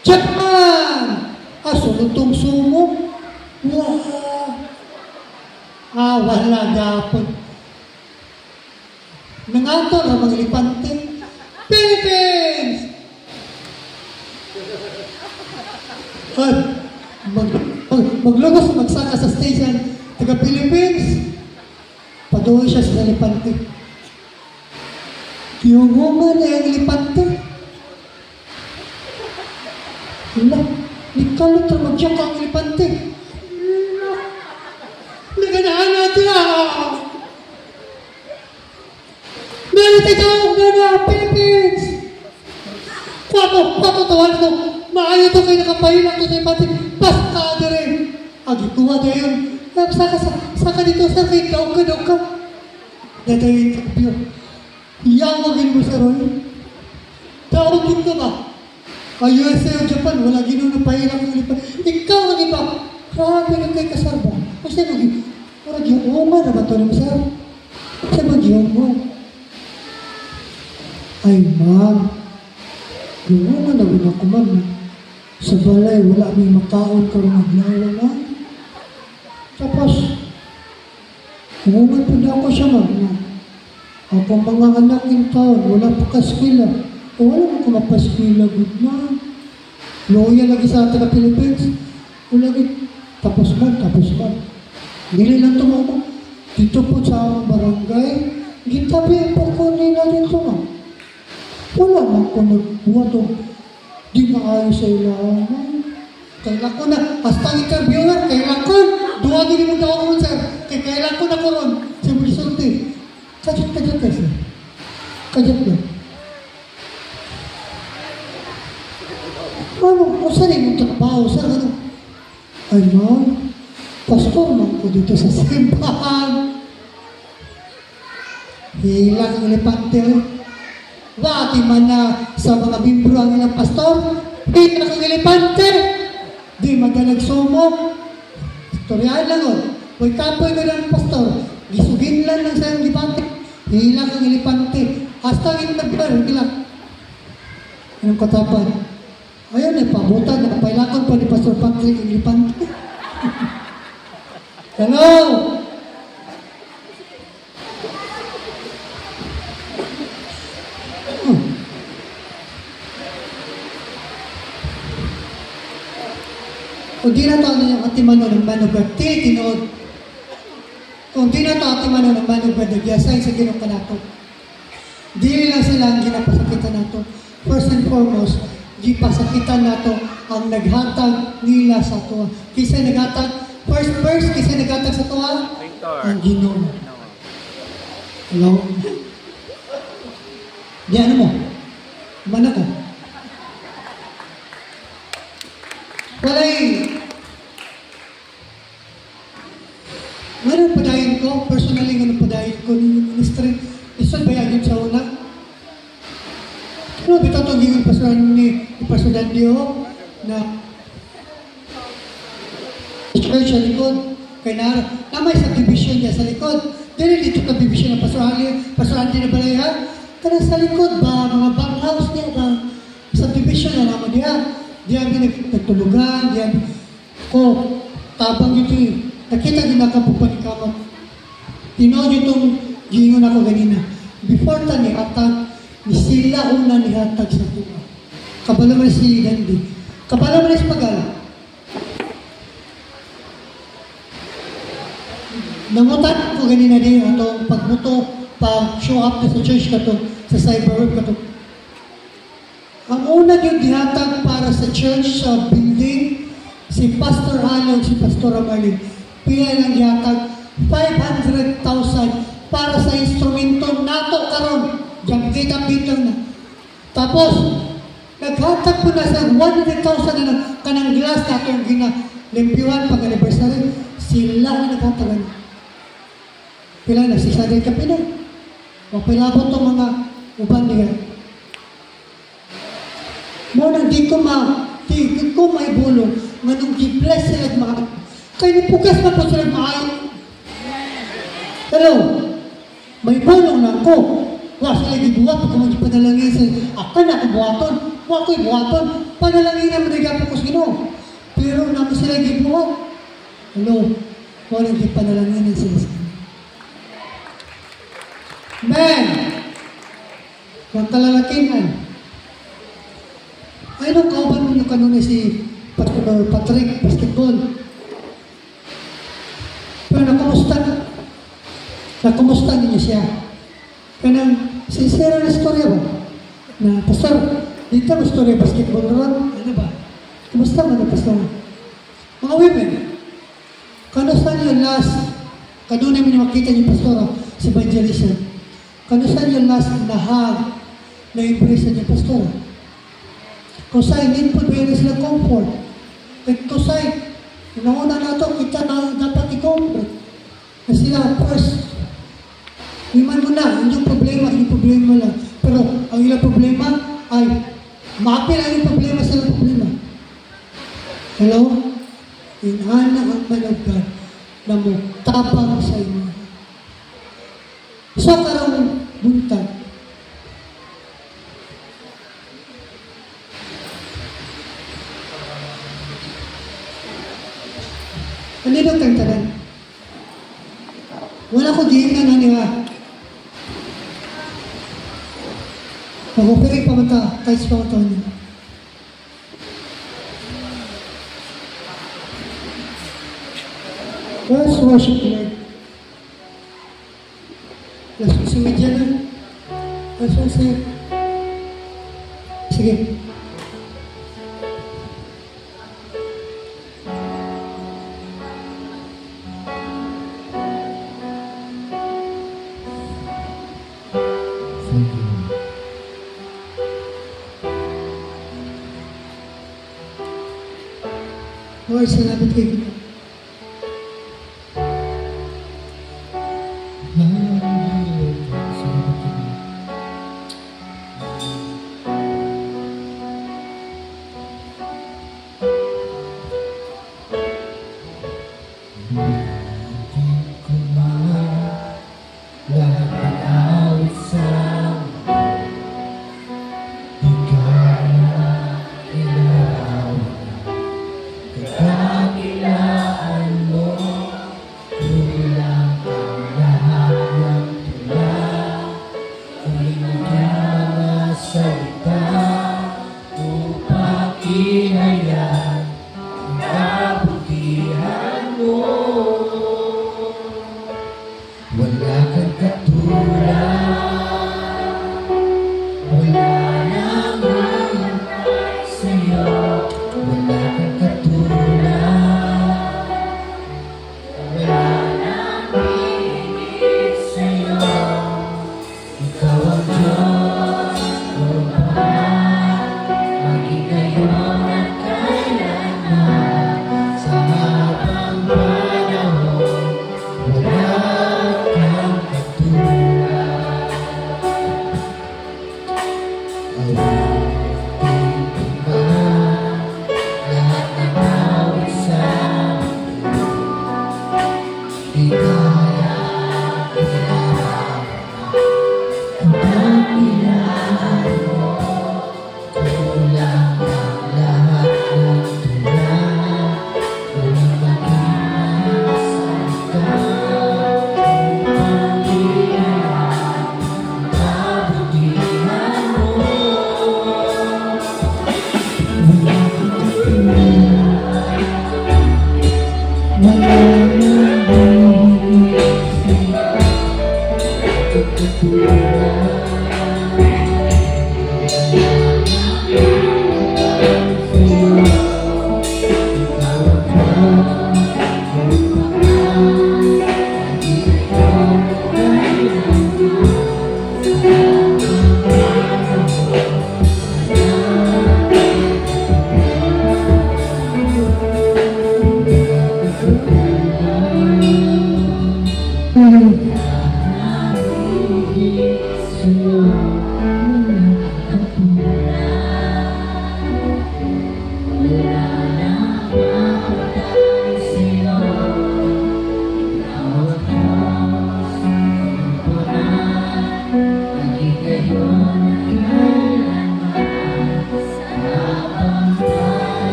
Japan! Sulutong sumo. Wala gapon. Nangato na mga lipante. Philippines! Maglugos, magsaka sa station. Taga Philippines. Paduwi siya sa lipante. Yung woman ay ang lipante. Nikalot na magsiyak ang lipante. Naganaan natin sa itaong na Philippines! Kwato, tawag ito. Maayo ito kayo nakapahilang ito sa ipati. Paskada rin. Agikuha na yun. Saka dito, sir, kayo daw ka. Dadayin sa kapyo. Iyawagin mo, sir, Roy. Tawagin ka ba? USA o Japan, wala ginoon na pahilang ng lipan. Ikaw ang iba. Grabe lang kayo kasarba. Kasi parang yung uma na ba ito naman, sir? Kasi mag-iwan mo. Ay, ma'am. Yung uma na wala ko, ma'am. Sa balay, wala may makaon ka rin maglawa, ma'am. Tapos, umuman po na ako siya, ma'am. Ako mga anak yung taon, wala pa kaskwila. O wala mo kumapaskila, good ma'am. Loya lagi sa atin na Philippines. O lagi, tapos man. Hindi lang tumama. Dito po sa aming barangay, gitabi po ko nila dito, ma'am. Wala man ko nagbuhat o di maayos sa ilang, ma'am. Kailan ko na, hasta ang interviewer, kailan ko, duwagin mo daw ako, sir. Kailan ko na ko ron, sa Mulisulti. Kajat ka, sir. Kajat ka. Ano, kung saan yung trabaho, sir, ano? Ay, ma'am, pastor man ko dito sa simbahan. Hilang ang elepante. Wati man na sa mga bimbro ang ilang pastor. Hilang ang elepante. Di madalag sumo. Istoryahan lang o. Huwag kapoy ka ng pastor. Gisugin lang ng sayang elepante. Hilang ang elepante. Hasta ang nagbar, hilang. Anong katapan? Ayun, pabutan. Nakapailakan pa ni Pastor Patrick ang elepante. Hello! Kung di na ito ang atimano ng manubad, tinood. Kung di na ito ang atimano ng manubad, nagyasay sa ginong kanato. Di lang sila ang ginapasakitan nato. First and foremost, gipasakitan nato ang naghatag nila sa tuwa. Kisay naghatag, first verse, kisay naghatag sa tuwa? Ang Ginoo. Hello? Di ano mo? Mana ka? Walay. Ngayon padayin ko, personally ngayon padayin ko ng ministry. Isan ba yan sa una? Ano bitaw itong hingin pasulan ni Pastor Dandio na church sa likod? Kaya na may subdivision niya sa likod. Dili dito ka division ng Pastor Andy na balayan. Kana sa likod ba, mga bankhouse niya ba? Subdivision na naman niya. Diyan nagtulugan, diyan ko, tabang dito eh. Nakita din ako po panikamat. Tinood itong gingon ako ganina. Before ta ni hatag, ni sila una ni hatag sa tuwa. Kabala man si Gandhi. Kabala man si Pagala. Nangutan ko ganina din atong pagbuto, pag-show up na sa church ka to, sa cyberweb ka to. Ang una yung dihatag para sa church, sa building, si Pastor Alon, si Pastor Amarlin, pila ng dihatag 500,000 para sa instrumento nato karon. Diyan kita bitang na. Tapos, naghatag po na sa 100,000 na kanang glass na itong ginalimpiwan pag-anniversary. Sila na naghatagan. Pila na, 600 ka pila. Mapilabot itong mga uban niya. Muna, di ko may bulong. Manong gi-bless sila mga. Kaya nipugas na po sila maayon. Hello? May bulong na ko. Wala sila gibuhat. Pagka mag-ipadalangin sila. Aka na, buhaton. Wala ko'y buhaton. Panalangin na manigapo ko sa Ginoo. Pero namin sila gibuhat. Hello? Wala gipadalangin sila sa Ginoo. Man! Kung talalakinan. Ay, nung kauban mo yung kanunay si Patrick, basketball. Pero nakumusta niyo siya. Kaya sincere na istorya ba? Na, Pastor, dito ang istorya basketball ron. Ano ba? Kumusta mo na, Pastor? Mga women, kanusta niyo last, kanunay mo niyo makita niyo, Pastor, si Evangelista. Kano saan yung last nahag na impresa niya, pastor? Kung saan, hindi po pwede sila comfort. Kung saan, nauna na ito, kita na dapat i-comfort. Na sila, first, iman mo na, hindi problema lang. Pero, ang ilang problema ay, maapil ang ilang problema sa ilang problema. Hello? Inana ang man of God na mo tapang sa inyo. So, karang buntag. Ano yung tagtagan? Wala ko diin na naniwa. Mag-operate pa mata, tights pa mata niya. Let's worship the Lord. Let's sing dyan na. Let's sing. Sige. Lord, salamat kayo.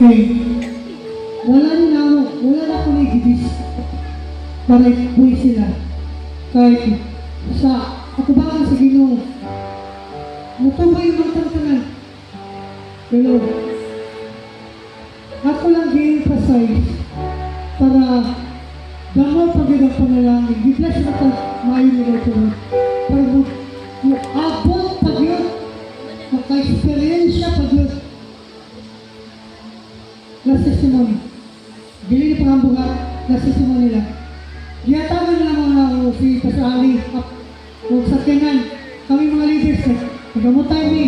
Okay. Wala na ako nagibis para ipuwi sila. Kahit sa ako ba sa Ginoo. Matubay yung mga tantanan. Pero ako lang i-emphasize para damo pagod ang panalangin. Biglas na ito maayon nila ito. Para abot pagod. Maka-experience pagod. Last testimony. Gili ni pangambugat, nasisimo nila. Giyatagan na mga si Pastor Ali, o sa kanan, kami mga leaders, nagamutay ni,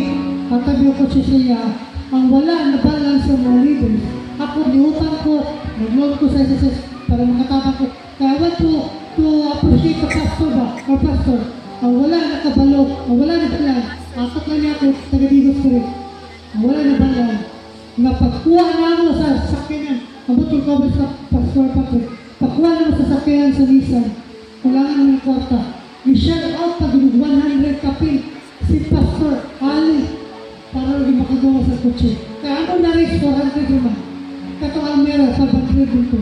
katabi ko siya, ang wala na balance sa mga leaders. Ako, niutang ko, nag-load ko sa SSS para makatabang ko. Kaya I want to appreciate the pastor ba, or pastor, ang wala na kabalo, ang wala na balan, akot lang niya ako, taga-digos ko rin. Ang wala na balan, nga pagkuha na mo sa sakyanan, ang butong ko sa Pastor Patrick, pagkuha na mo sa sakyanan sa Nissan, kulangan mo ng kwarta, i-share out pag 100 kapil, si Pastor Ali, para rin makagawa sa kutsi. Kaya ano na rin 400 naman, katong Almera, 500 dito.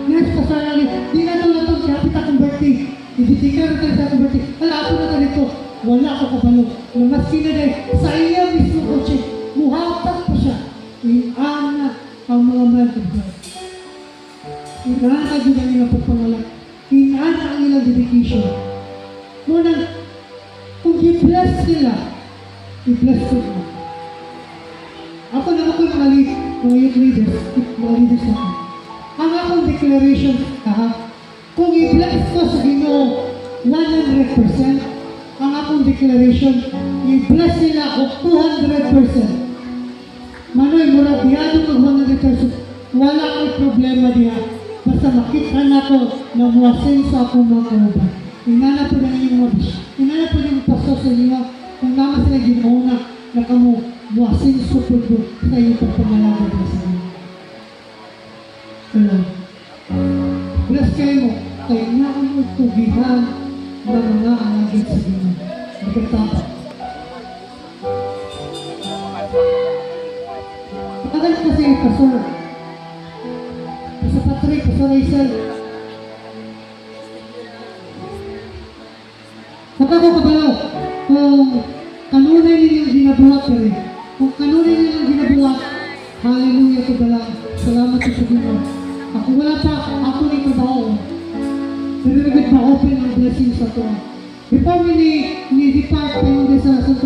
Next, Pastor Ali, di na ito na ito, kapit akong birthday, ibitikan na tayo sa akong birthday, ala ako na dito, wala ako kabalo, maski na dahil, sa iya mismo kutsi, muhatak pa siya, iana ang mga man-of-God. Inaana din ang ilang pagpangalak. Inaana ang ilang dedication. Munang, kung i-bless sila, i-bless sila. Ako naman ko mga youth leaders, mga leaders ako. Ang akong declaration, kung i-bless ko sa Ginoo 100%, ang akong declaration, i-bless sila ako 200%. Manoy, mura diyan mag 100%. Wala kay problema diya. Basta makita na ko na muwasin sa akong mga kauban. Inana po na inyong mga bis. Inana po na yung pastor sa inyo. Kung naman sila ginauna na kamo muwasin sa pulo sa iyong pagpamalaga na sa inyo. Hello. Bless kayo mo. Kaya na ang tugihan ng mga alagad sa inyo. Magkatapos. Agad kasi Pastor Patrick, Pastor Rachel. Nakakakabalaw kung kanunay ninyong ginabuhat ka rin. Kung kanunay ninyong ginabuhat, hallelujah ko dalang. Salamat sa Ginoo. Ako wala pa, ako ni trabaho. Pero nagit ma-open ang blessings sa ito. Before ni depart pa yung sa Cruz,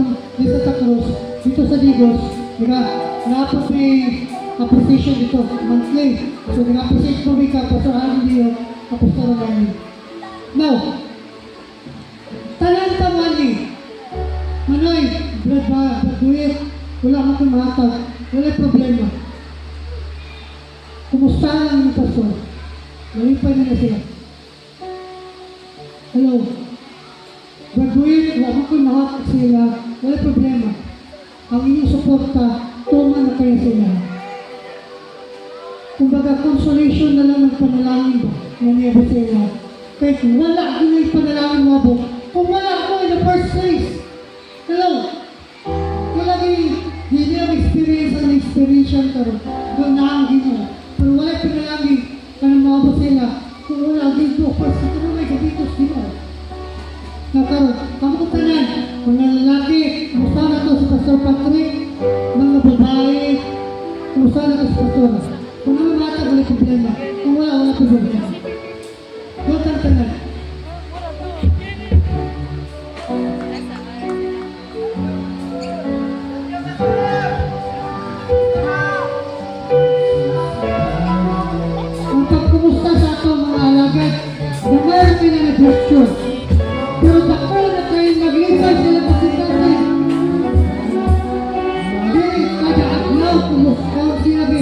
dito sa Digos, diba? Napos may appreciation dito, monthly. So, nag-appreciate ko may Pastor Ali Dio, Pastor Romani. Now, talan pa mali. Manoy, blood ba, blood wala mo kong mahatag, wala problema. Kumusta lang yung Pastor? Malipay na sila. Hello. Graduate, wala mo kong mahatag sila, wala problema. Ang inyong suporta, tuma na kayo sila. Kumbaga, consolation na lang ng panalangin ba? Nangyari sila. Kahit wala ko na yung panalangin mo ba? Kung wala ako in the first place. Hello? Wala hindi ang experience ang experience karon. Doon na ang gino. Pero wala yung panalangin ka na mga ba sila. Kung wala dito, first ito na may kabitos gino. Nakaroon, kamukutanan, mga lalaki, kumusta na ito si Pastor Patrick, mga babae, kumusta na ito si Pastor. Kung ano mata, wala problema. Kung wala problema. Huwag kang tanan. Kung pagkumusta sa ito mga alagad, damay rin na nag-question. Pero bakal na kayo naglipay sila pasitasi. Hindi kada aglaw kumusta ang sinabi.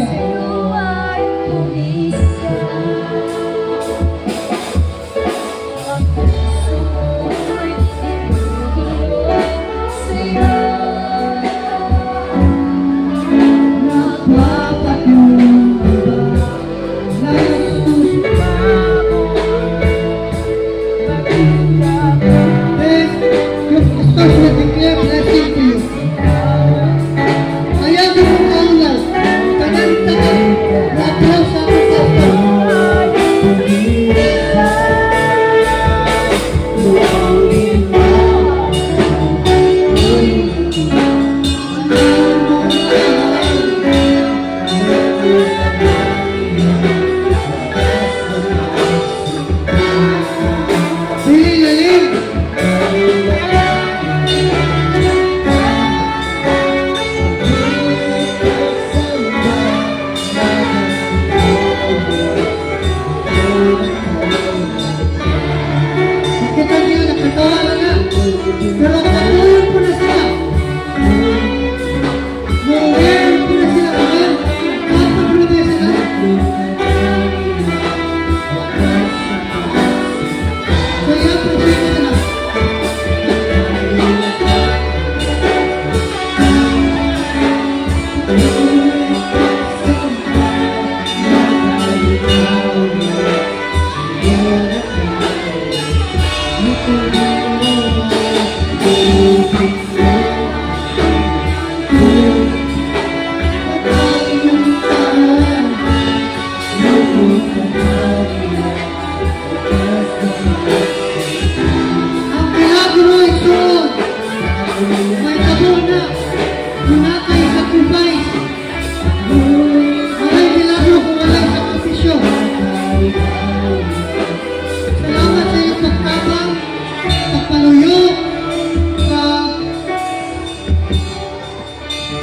pagtabang, pagpaluyo,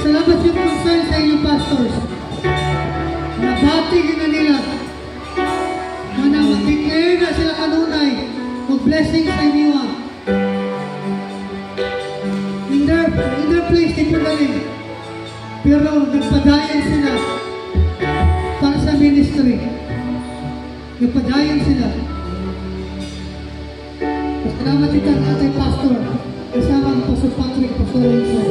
salamat yung concern sa inyong pastors. Nabati na nila. Na mag-declare na sila kanunay. Mag-blessing sa inyo. In their place, di po galing. Pero nagpadayan sila para sa ministry. Nagpadayan sila. Salamat dito ang ating pastor. Kasama ang Pastor Patrick, Pastor Rizal.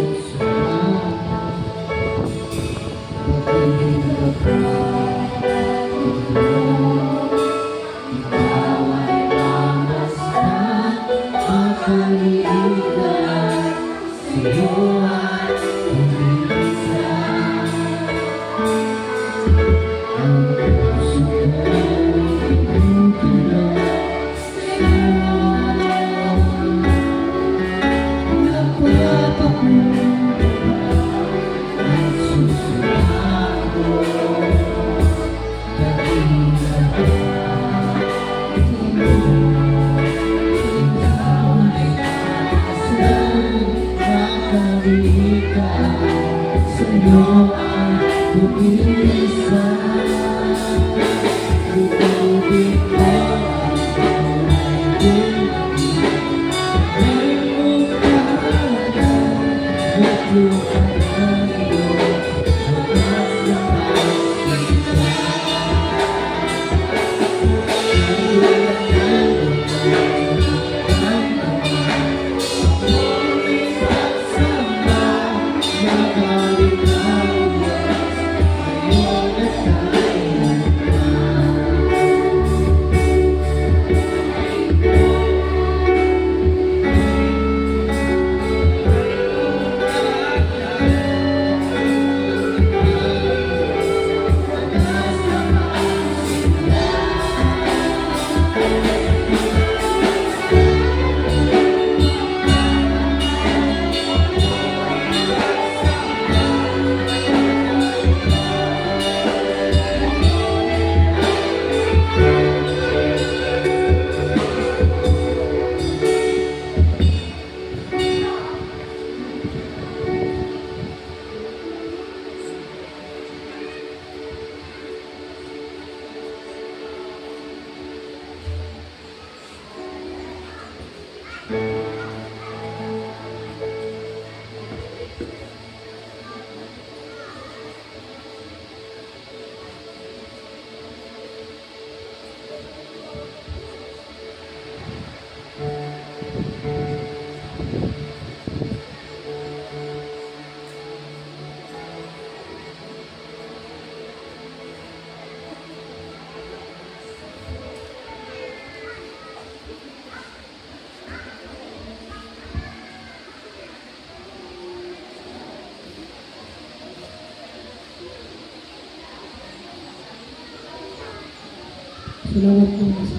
Salamat po sa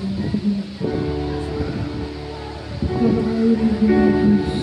pagkakaayon ng Diyos.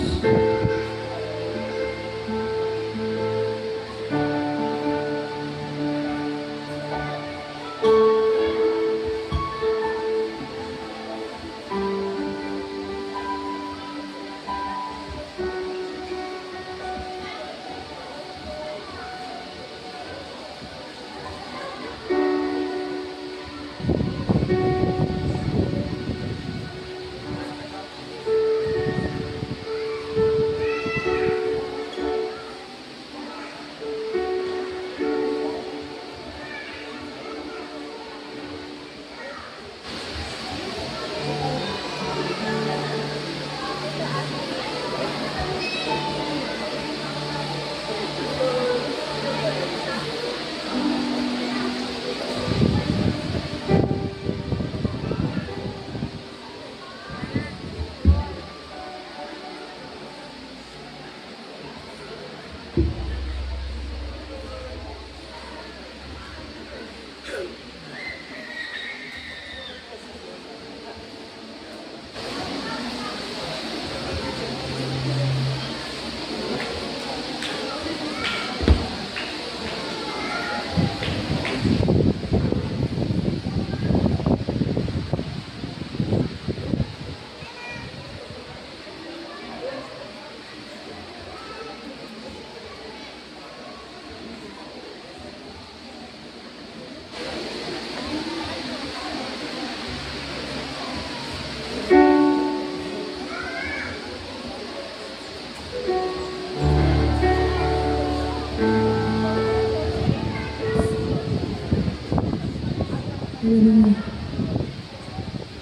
Hallelujah.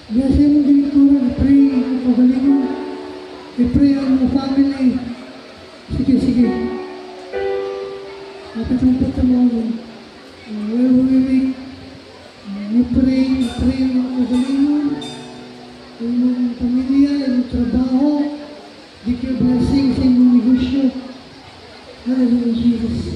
Bless yung direktura, i-pray ang pagalingon. I-pray ang mga family. Sige. Kapit ang patamongan. Where we wait. I-pray ang mga pagalingon. Ang mga pamilya, ang mga trabaho. Declare blessing sa inyong negosyo. Hallelujah, Jesus.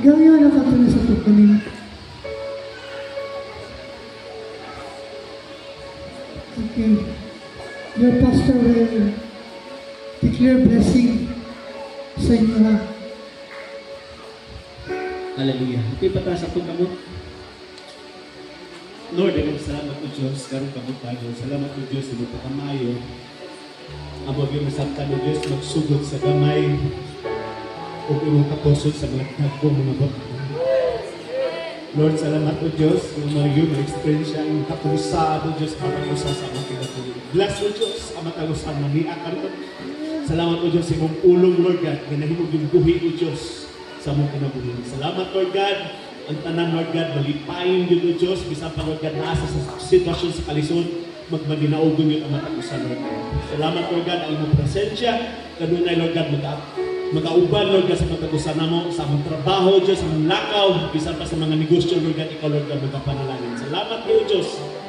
Gawin na katuloy sa pagkalim. Okay. Your pastor will declare blessing sa inyo lahat. Hallelujah. Okay, pataas ako kamot. Lord, ang salamat po Diyos, karong kamot tayo. Salamat po Diyos, sa mga kamayo. Ang mga masabtan ng Diyos, magsugod sa gamay. O imong kaposod sa mga tagpong mga bata. Lord, salamat po Diyos, yung mga yun, ma-experience siya, yung kapusa po Diyos, matagusa sa mga kinatuloy. Bless po Diyos, ang matagusa, mania ka rin. Salamat po Diyos, yung ulong Lord God, ginahimog yung buhi po Diyos sa mga kinabuhin. Salamat Lord God, ang tanan Lord God, malipayin yun po Diyos, bisa pa Lord God, naasa sa sitwasyon sa kalisod, magmadinaugon yun ang matagusa Lord God. Salamat Lord God, ang iyong presensya, kanunay Lord God, mag-auban, Lord God, sa pagkagusan na mo, sa among trabaho, Diyos, sa among lakaw, bisan pa sa mga negosyo, Lord God, ikaw, Lord God, magkapanalangin. Salamat po, Diyos,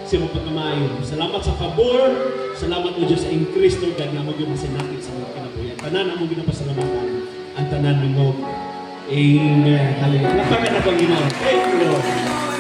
sa iyong pagkamayo. Salamat sa pabor, salamat po, Diyos, sa increase, Lord God, na mag-umasin natin sa mga kinabuyan. Tanan ang mga ginapasalamatan, ang tanan ng Lord. Amen. Hallelujah. Lapakan na po ang ginawa. Thank you, Lord.